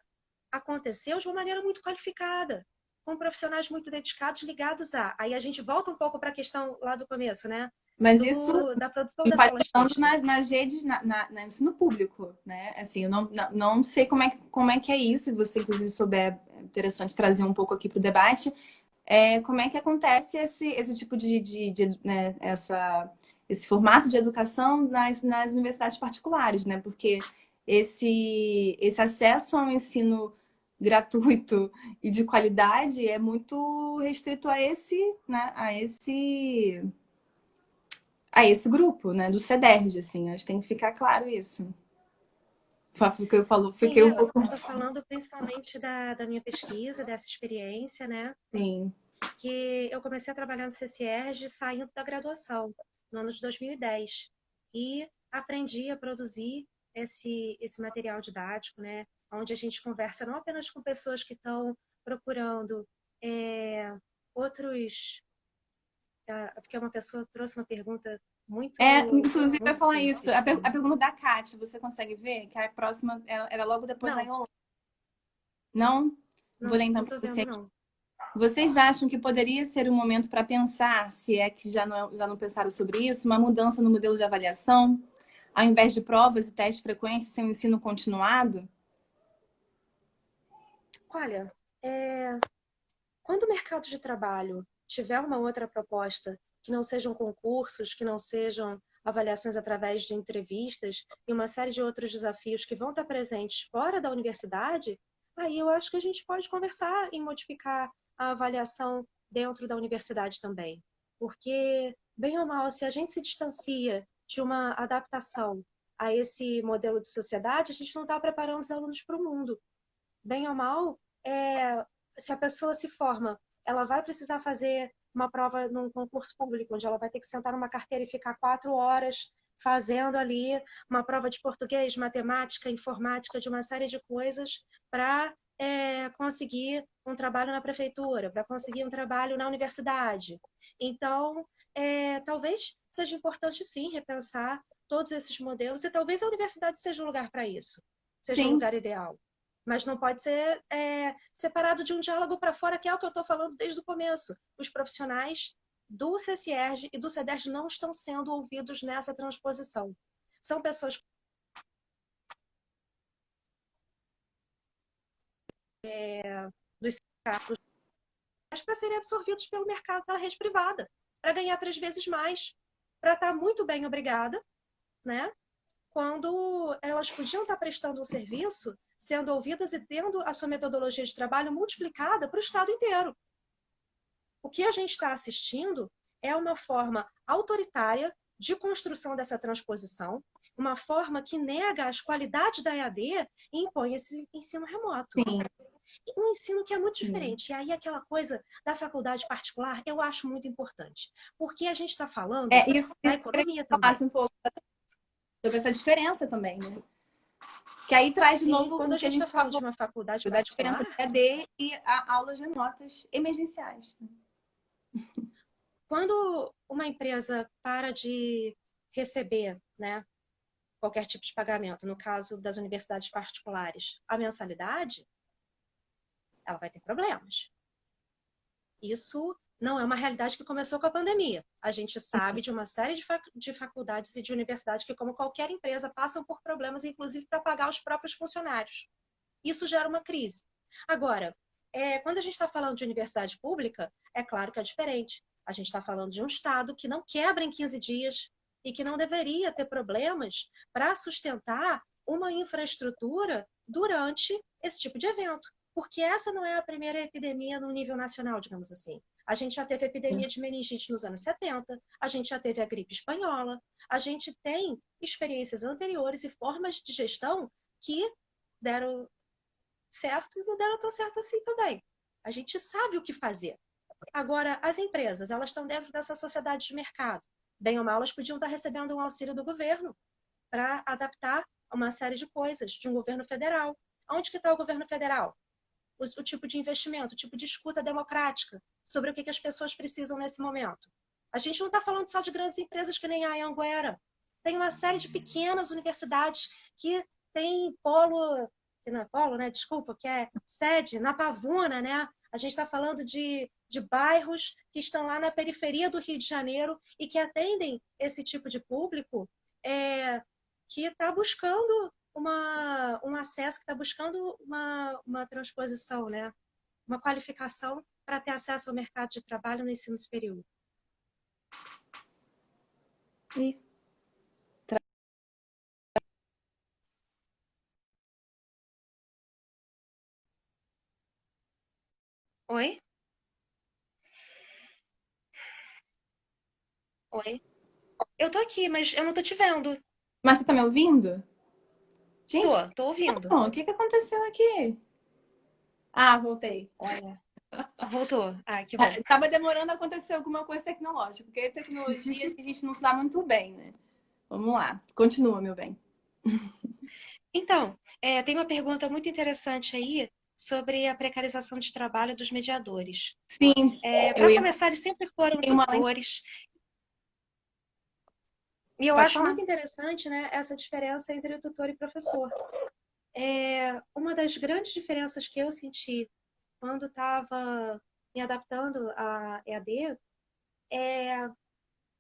aconteceu de uma maneira muito qualificada, com profissionais muito dedicados, ligados a... Aí a gente volta um pouco para a questão lá do começo, né? Mas isso Da produção das aulas impactando texto. nas redes, no ensino público, né? Assim, eu não sei como é que é isso, se você, inclusive, souber, é interessante trazer um pouco aqui para o debate, como é que acontece esse tipo né, esse formato de educação nas universidades particulares, né? Porque esse acesso ao ensino gratuito e de qualidade é muito restrito né, a esse grupo, né, do CEDERJ, assim, acho que tem que ficar claro isso. Sim, Fiquei um eu pouco... estou falando principalmente da minha pesquisa, dessa experiência, né? Sim. Que eu comecei a trabalhar no CCERJ saindo da graduação, no ano de 2010. E aprendi a produzir esse material didático, né? Onde a gente conversa não apenas com pessoas que estão procurando outros... porque uma pessoa trouxe uma pergunta Inclusive, eu ia muito falar isso. A interessante. pergunta da Kátia, você consegue ver? Que a próxima era logo depois da Não, Yolanda. Não? Vou ler não então para estou você vendo, aqui. não. Vocês acham que poderia ser um momento para pensar, se é que já não pensaram sobre isso, uma mudança no modelo de avaliação? Ao invés de provas e testes frequentes, ser um ensino continuado? Olha, quando o mercado de trabalho tiver uma outra proposta, que não sejam concursos, que não sejam avaliações através de entrevistas e uma série de outros desafios que vão estar presentes fora da universidade, aí eu acho que a gente pode conversar em modificar a avaliação dentro da universidade também. Porque, bem ou mal, se a gente se distancia de uma adaptação a esse modelo de sociedade, a gente não está preparando os alunos para o mundo. Bem ou mal, se a pessoa se forma, ela vai precisar fazer uma prova num concurso público, onde ela vai ter que sentar numa carteira e ficar 4 horas fazendo ali uma prova de português, matemática, informática, de uma série de coisas para conseguir um trabalho na prefeitura, para conseguir um trabalho na universidade. Então, talvez seja importante, sim, repensar todos esses modelos e talvez a universidade seja o lugar para isso, seja o Sim, lugar ideal. Mas não pode ser separado de um diálogo para fora, que é o que eu estou falando desde o começo. Os profissionais do CCERJ e do CEDERJ não estão sendo ouvidos nessa transposição. São pessoas dos sindicatos para serem absorvidos pelo mercado, pela rede privada, para ganhar 3 vezes mais, para estar muito bem obrigada, né? Quando elas podiam estar prestando um serviço, sendo ouvidas e tendo a sua metodologia de trabalho multiplicada para o Estado inteiro. O que a gente está assistindo é uma forma autoritária de construção dessa transposição, uma forma que nega as qualidades da EAD e impõe esse ensino remoto. sim, Um ensino que é muito sim. diferente. E aí aquela coisa da faculdade particular eu acho muito importante, porque a gente está falando da Isso que eu queria que economia você também. falasse um pouco sobre essa diferença também, né? Que aí traz de Sim, novo quando o a que a gente está gente falando falou de uma faculdade da diferença particular, do EAD e aulas remotas emergenciais. quando uma empresa para de receber, né, qualquer tipo de pagamento, no caso das universidades particulares, a mensalidade, ela vai ter problemas. Isso não é uma realidade que começou com a pandemia. A gente sabe de uma série de faculdades e de universidades que, como qualquer empresa, passam por problemas, inclusive para pagar os próprios funcionários. Isso gera uma crise. Agora, quando a gente está falando de universidade pública, é claro que é diferente. A gente está falando de um Estado que não quebra em 15 dias e que não deveria ter problemas para sustentar uma infraestrutura durante esse tipo de evento. Porque essa não é a primeira epidemia no nível nacional, digamos assim. A gente já teve a epidemia de meningite nos anos 70, a gente já teve a gripe espanhola, a gente tem experiências anteriores e formas de gestão que deram certo e não deram tão certo assim também. A gente sabe o que fazer. Agora, as empresas, elas estão dentro dessa sociedade de mercado. Bem ou mal, elas podiam estar recebendo um auxílio do governo para adaptar uma série de coisas de um governo federal. Onde que está o governo federal? o tipo de investimento, o tipo de escuta democrática sobre o que as pessoas precisam nesse momento. A gente não está falando só de grandes empresas que nem a Anhanguera. Tem uma série de pequenas universidades que tem polo, que não é polo, né? Desculpa, que é sede na Pavuna, né? A gente está falando de bairros que estão lá na periferia do Rio de Janeiro e que atendem esse tipo de público que está buscando um acesso, que está buscando uma transposição, né? Uma qualificação para ter acesso ao mercado de trabalho no ensino superior. E Oi? Oi? Eu tô aqui, mas eu não tô te vendo. Mas você tá me ouvindo? Gente, Tô ouvindo. não, o que que aconteceu aqui? Ah, voltei. Olha, voltou. Ah, que bom. Tava demorando a acontecer alguma coisa tecnológica, porque é tecnologias que a gente não se dá muito bem, né? Vamos lá, continua, meu bem. Então, tem uma pergunta muito interessante aí sobre a precarização de trabalho dos mediadores. Sim, eu Para ia começar, eles sempre foram fazer uma. tutores. E eu Pode acho falar. muito interessante, né, essa diferença entre tutor e professor. Uma das grandes diferenças que eu senti quando estava me adaptando à EAD é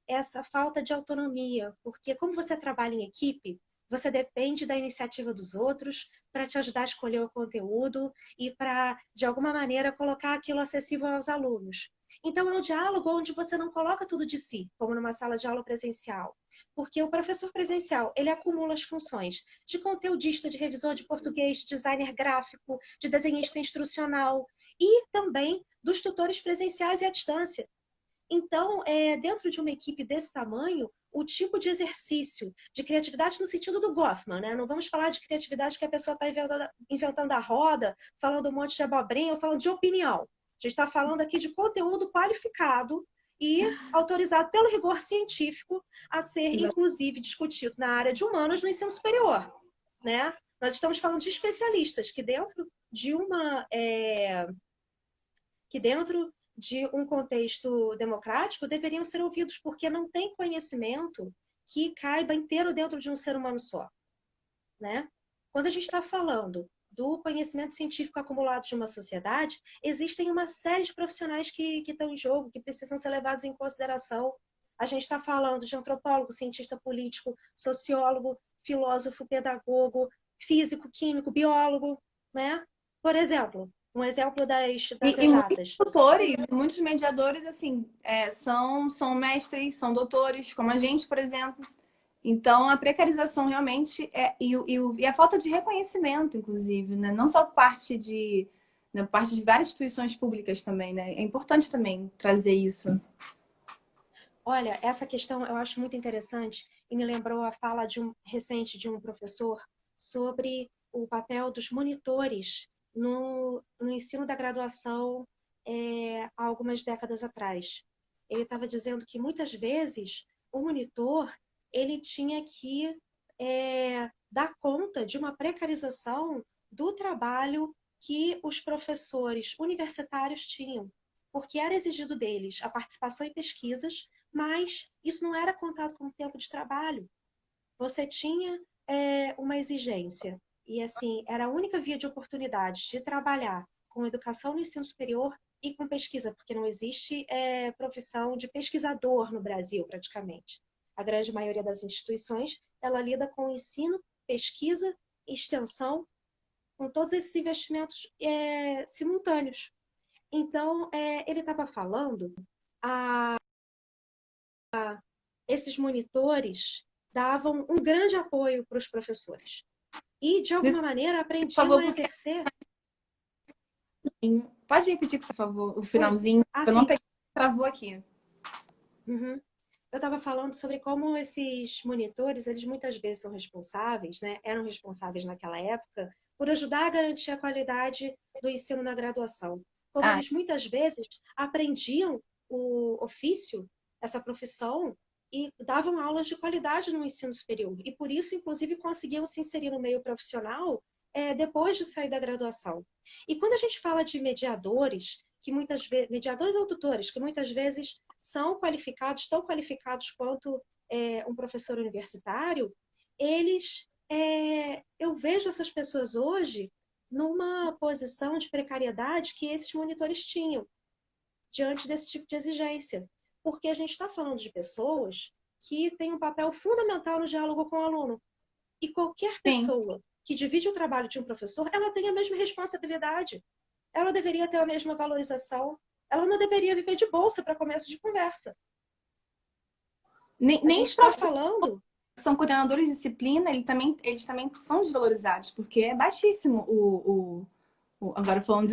essa falta de autonomia, porque como você trabalha em equipe, você depende da iniciativa dos outros para te ajudar a escolher o conteúdo e para, de alguma maneira, colocar aquilo acessível aos alunos. Então, é um diálogo onde você não coloca tudo de si, como numa sala de aula presencial. Porque o professor presencial, ele acumula as funções de conteudista, de revisor de português, de designer gráfico, de desenhista instrucional e também dos tutores presenciais e à distância. Então, dentro de uma equipe desse tamanho, o tipo de exercício de criatividade no sentido do Goffman, né? Não vamos falar de criatividade que a pessoa está inventando a roda, falando um monte de abobrinha, ou falando de opinião. A gente está falando aqui de conteúdo qualificado e autorizado pelo rigor científico a ser, inclusive, discutido na área de humanas no ensino superior, né? Nós estamos falando de especialistas que dentro de um contexto democrático deveriam ser ouvidos, porque não tem conhecimento que caiba inteiro dentro de um ser humano só, né? Quando a gente está falando do conhecimento científico acumulado de uma sociedade, existem uma série de profissionais que estão em jogo, que precisam ser levados em consideração. A gente está falando de antropólogo, cientista político, sociólogo, filósofo, pedagogo, físico, químico, biólogo, né? Por exemplo, um exemplo das E muitos exatas. tutores, muitos mediadores, assim, são mestres, são doutores, como a gente, por exemplo. Então, a precarização realmente e a falta de reconhecimento, inclusive, né? Não só parte de várias instituições públicas também, né? É importante também trazer isso. Olha, essa questão eu acho muito interessante e me lembrou a fala recente de um professor sobre o papel dos monitores no ensino da graduação há algumas décadas atrás. Ele estava dizendo que muitas vezes o monitor ele tinha que dar conta de uma precarização do trabalho que os professores universitários tinham, porque era exigido deles a participação em pesquisas, mas isso não era contado como tempo de trabalho. Você tinha uma exigência e assim era a única via de oportunidade de trabalhar com educação no ensino superior e com pesquisa, porque não existe profissão de pesquisador no Brasil praticamente. A grande maioria das instituições ela lida com ensino, pesquisa, extensão, com todos esses investimentos simultâneos. Então, ele estava falando esses monitores davam um grande apoio para os professores. E, de alguma maneira, Por aprendiam favor, a porque... exercer. Pode repetir, por favor, o Oi? finalzinho? Ah, Eu não sim. peguei, travou aqui. Uhum. Eu estava falando sobre como esses monitores, eles muitas vezes são responsáveis, né? Eram responsáveis naquela época, por ajudar a garantir a qualidade do ensino na graduação. Como Ah, eles muitas vezes aprendiam o ofício, essa profissão, e davam aulas de qualidade no ensino superior. E por isso, inclusive, conseguiam se inserir no meio profissional depois de sair da graduação. E quando a gente fala de mediadores, que muitas vezes, mediadores ou tutores, que muitas vezes são qualificados, tão qualificados quanto um professor universitário, eu vejo essas pessoas hoje numa posição de precariedade que esses monitores tinham diante desse tipo de exigência. Porque a gente está falando de pessoas que têm um papel fundamental no diálogo com o aluno. E qualquer Sim. pessoa que divide o trabalho de um professor, ela tem a mesma responsabilidade. Ela deveria ter a mesma valorização. Ela não deveria viver de bolsa para começo de conversa. Nem a gente os está próprios falando... que são coordenadores de disciplina, eles também são desvalorizados, porque é baixíssimo agora falando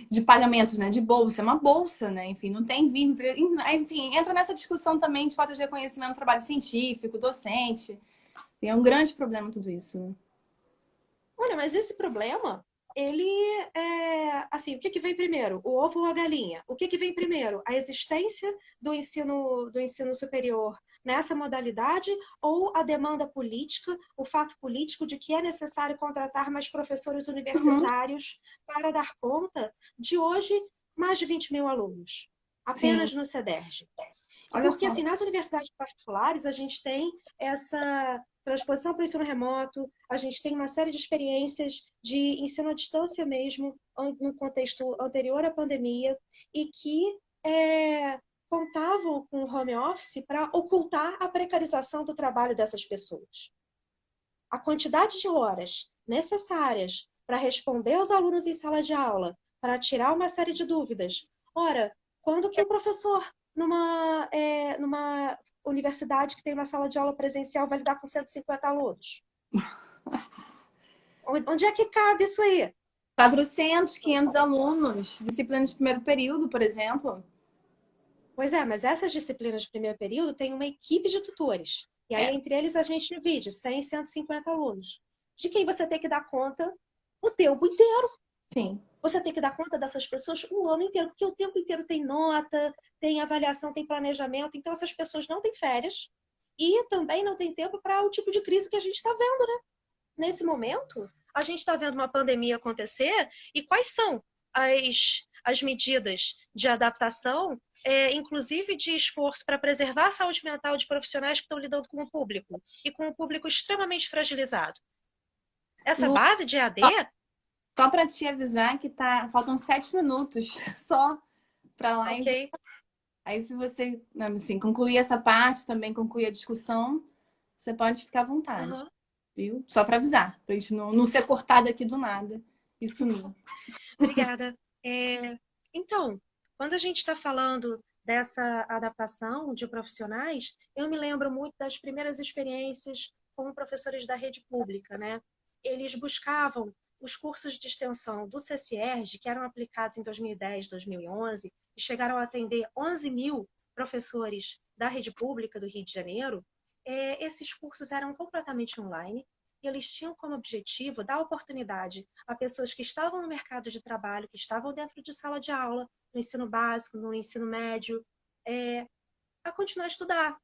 de pagamentos, né? De bolsa, é uma bolsa, né? Enfim, não tem vínculo. Enfim, entra nessa discussão também de falta de reconhecimento do trabalho científico, docente. E é um grande problema tudo isso, né? Olha, mas esse problema, ele assim, o que que vem primeiro? O ovo ou a galinha? O que que vem primeiro? A existência do ensino superior nessa modalidade ou a demanda política, o fato político de que é necessário contratar mais professores Uhum. universitários para dar conta de hoje mais de 20 mil alunos, Sim, apenas no CEDERJ? olha Porque, só. assim, nas universidades particulares, a gente tem essa transposição para o ensino remoto, a gente tem uma série de experiências de ensino à distância mesmo, no contexto anterior à pandemia, e que contavam com o home office para ocultar a precarização do trabalho dessas pessoas. A quantidade de horas necessárias para responder aos alunos em sala de aula, para tirar uma série de dúvidas. Ora, quando que o professor, numa universidade que tem uma sala de aula presencial, vai lidar com 150 alunos? Onde é que cabe isso aí? 400, 500 alunos, disciplina de primeiro período, por exemplo. Pois é, mas essas disciplinas de primeiro período têm uma equipe de tutores. E aí, É, entre eles, a gente divide 100, 150 alunos. De quem você tem que dar conta o tempo inteiro. sim. Você tem que dar conta dessas pessoas o ano inteiro, porque o tempo inteiro tem nota, tem avaliação, tem planejamento. Então, essas pessoas não têm férias e também não têm tempo para o tipo de crise que a gente está vendo, né? Nesse momento, a gente está vendo uma pandemia acontecer e quais são as medidas de adaptação, inclusive de esforço para preservar a saúde mental de profissionais que estão lidando com o público e com o público extremamente fragilizado. Essa Lu, base de AD... só para te avisar que faltam 7 minutos só para a live. Ok. Aí, se você, assim, concluir essa parte, também concluir a discussão, você pode ficar à vontade, Uhum. viu? Só para avisar, para a gente não ser cortado aqui do nada e sumir. Obrigada. Então, quando a gente está falando dessa adaptação de profissionais, eu me lembro muito das primeiras experiências com professores da rede pública, né? Eles buscavam os cursos de extensão do CCERJ, que eram aplicados em 2010, 2011, e chegaram a atender 11 mil professores da rede pública do Rio de Janeiro. Esses cursos eram completamente online, e eles tinham como objetivo dar oportunidade a pessoas que estavam no mercado de trabalho, que estavam dentro de sala de aula, no ensino básico, no ensino médio, a continuar a estudar,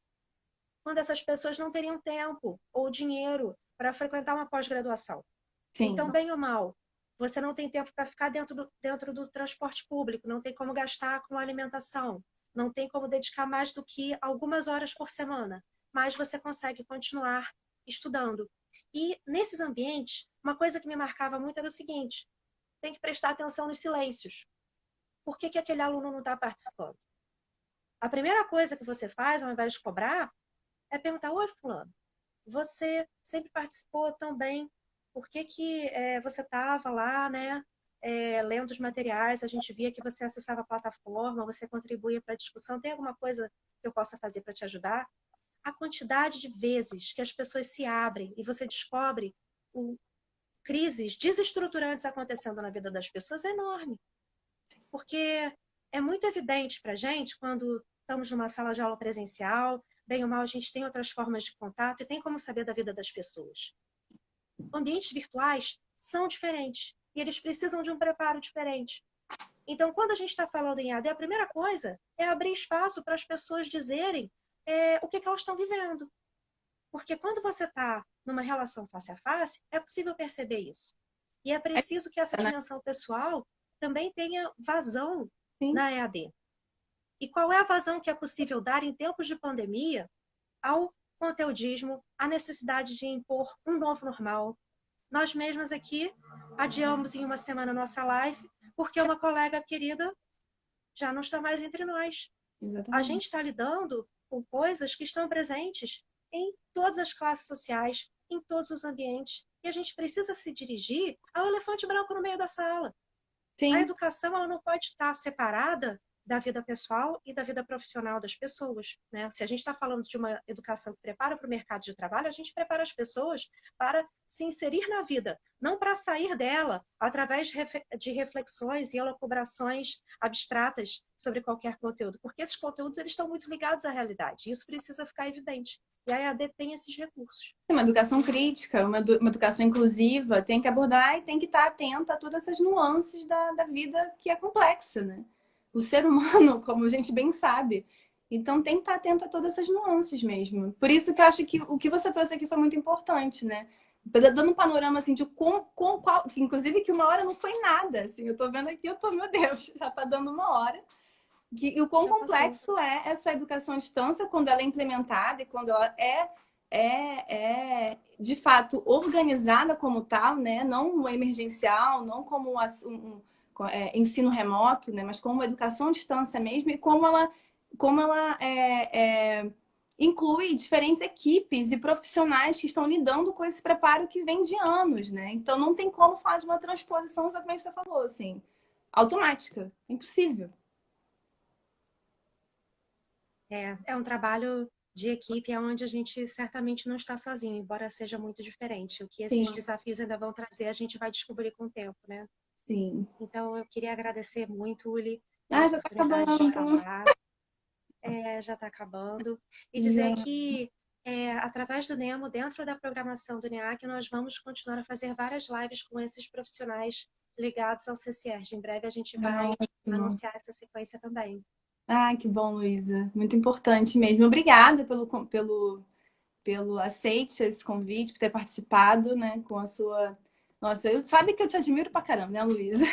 quando essas pessoas não teriam tempo ou dinheiro para frequentar uma pós-graduação. Sim. Então, bem ou mal, você não tem tempo para ficar dentro do transporte público, não tem como gastar com alimentação, não tem como dedicar mais do que algumas horas por semana, mas você consegue continuar estudando. E nesses ambientes, uma coisa que me marcava muito era o seguinte: tem que prestar atenção nos silêncios. Por que aquele aluno não está participando? A primeira coisa que você faz, ao invés de cobrar, é perguntar: oi, fulano, você sempre participou tão bem, por que você estava lá, né, lendo os materiais, a gente via que você acessava a plataforma, você contribuía para a discussão, tem alguma coisa que eu possa fazer para te ajudar? A quantidade de vezes que as pessoas se abrem e você descobre crises desestruturantes acontecendo na vida das pessoas é enorme. Porque é muito evidente para a gente, quando estamos numa sala de aula presencial, bem ou mal a gente tem outras formas de contato e tem como saber da vida das pessoas. Ambientes virtuais são diferentes e eles precisam de um preparo diferente. Então, quando a gente está falando em AD, a primeira coisa é abrir espaço para as pessoas dizerem o que elas estão vivendo. Porque quando você está numa relação face a face, é possível perceber isso. E é preciso que essa dimensão pessoal também tenha vazão Sim. na EAD. E qual é a vazão que é possível dar em tempos de pandemia ao conteudismo, à necessidade de impor um novo normal? Nós mesmas aqui adiamos em uma semana nossa live, porque uma colega querida já não está mais entre nós. Exatamente. A gente está lidando com coisas que estão presentes em todas as classes sociais, em todos os ambientes, e a gente precisa se dirigir ao elefante branco no meio da sala. Sim. A educação ela não pode estar separada da vida pessoal e da vida profissional das pessoas, né? Se a gente está falando de uma educação que prepara para o mercado de trabalho, a gente prepara as pessoas para se inserir na vida, não para sair dela através de reflexões e elucubrações abstratas sobre qualquer conteúdo, porque esses conteúdos eles estão muito ligados à realidade, e isso precisa ficar evidente. E a EAD tem esses recursos. Uma educação crítica, uma educação inclusiva, tem que abordar e tem que estar atenta a todas essas nuances da vida que é complexa, né? O ser humano, como a gente bem sabe. Então tem que estar atento a todas essas nuances mesmo. Por isso que eu acho que o que você trouxe aqui foi muito importante, né? Dando um panorama assim de qual, inclusive que uma hora não foi nada, assim, eu tô vendo aqui, meu Deus, já tá dando uma hora. E o quão complexo é essa educação à distância quando ela é implementada e quando ela é de fato organizada como tal, né? Não emergencial, não como ensino remoto, né? Mas como educação à distância mesmo e como ela inclui diferentes equipes e profissionais que estão lidando com esse preparo que vem de anos, né? Então não tem como falar de uma transposição exatamente o que você falou, assim, automática, impossível. É um trabalho de equipe onde a gente certamente não está sozinho, embora seja muito diferente. O que esses desafios ainda vão trazer, a gente vai descobrir com o tempo, né? Sim. Então, eu queria agradecer muito, Uli, Ah, pela já tá oportunidade de acabando. falar. Já está acabando. E dizer que, através do Nemo, dentro da programação do NEAC, nós vamos continuar a fazer várias lives com esses profissionais ligados ao CCERJ. Em breve a gente vai anunciar essa sequência também. Ah, que bom, Luísa. Muito importante mesmo. Obrigada pelo aceite esse convite, por ter participado, né, com a sua... Nossa, sabe que eu te admiro pra caramba, né, Luísa?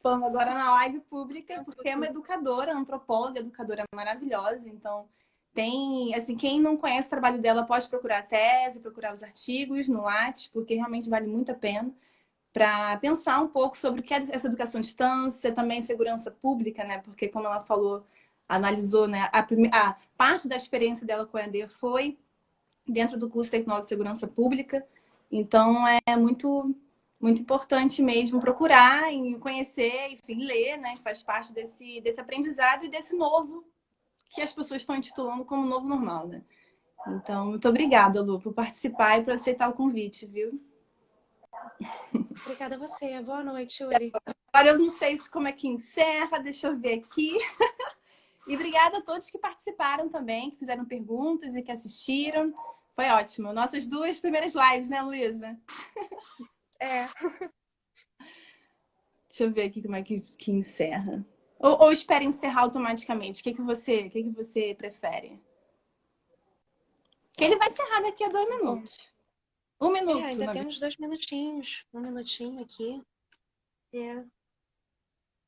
Falando agora na live pública, porque é uma educadora, antropóloga, educadora maravilhosa. Então, assim, quem não conhece o trabalho dela pode procurar a tese, procurar os artigos no Lattes, porque realmente vale muito a pena para pensar um pouco sobre o que é essa educação à distância, também segurança pública, né? Porque, como ela falou, analisou, né? A parte da experiência dela com a EAD foi dentro do curso Tecnólogo de Segurança Pública. Então, é muito importante mesmo procurar e conhecer, enfim, ler, né? Que faz parte desse aprendizado e desse novo que as pessoas estão intitulando como novo normal, né? Então, muito obrigada, Lu, por participar e por aceitar o convite, viu? Obrigada a você. Boa noite, Uli. Agora eu não sei como é que encerra, deixa eu ver aqui. E obrigada a todos que participaram também, que fizeram perguntas e que assistiram. Foi ótimo. Nossas duas primeiras lives, né, Luísa? Deixa eu ver aqui como é que encerra. Ou espera encerrar automaticamente. O que você prefere? Que ele vai encerrar daqui a 2 minutos. 1 minuto. Ainda temos 2 minutinhos. 1 minutinho aqui.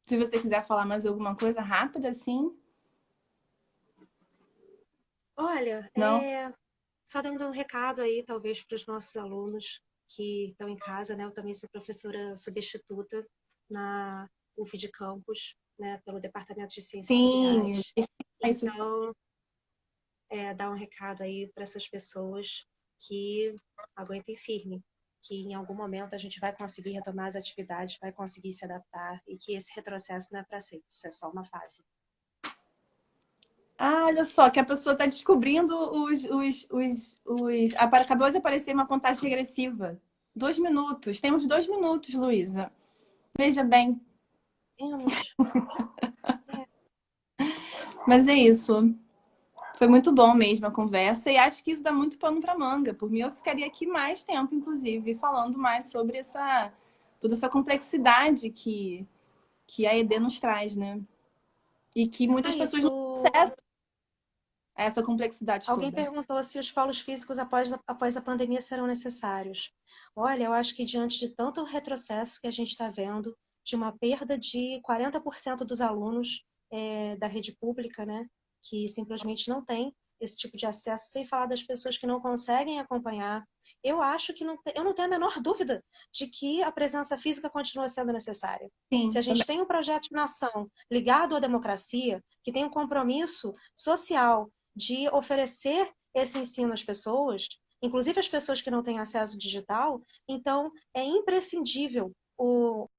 Se você quiser falar mais alguma coisa rápida, assim. Olha, só dando um recado aí, talvez, para os nossos alunos que estão em casa, né? Eu também sou professora substituta na UF de Campos, né? Pelo Departamento de Ciências Sociais. Então, dar um recado aí para essas pessoas que aguentem firme, que em algum momento a gente vai conseguir retomar as atividades, vai conseguir se adaptar e que esse retrocesso não é para sempre, isso é só uma fase. Ah, olha só, que a pessoa está descobrindo acabou de aparecer uma contagem regressiva. 2 minutos. Temos 2 minutos, Luísa. Veja bem. Temos. Mas é isso. Foi muito bom mesmo a conversa e acho que isso dá muito pano para manga. Por mim, eu ficaria aqui mais tempo, inclusive, falando mais sobre toda essa complexidade que a ED nos traz, né? E que muitas pessoas não têm acesso. essa complexidade Alguém toda. perguntou se os polos físicos após a pandemia serão necessários. Olha, eu acho que diante de tanto retrocesso que a gente está vendo, de uma perda de 40% dos alunos da rede pública, né, que simplesmente não tem esse tipo de acesso, sem falar das pessoas que não conseguem acompanhar, eu acho que eu não tenho a menor dúvida de que a presença física continua sendo necessária. Se Sim, a também. gente tem um projeto de nação ligado à democracia, que tem um compromisso social de oferecer esse ensino às pessoas, inclusive às pessoas que não têm acesso digital, então é imprescindível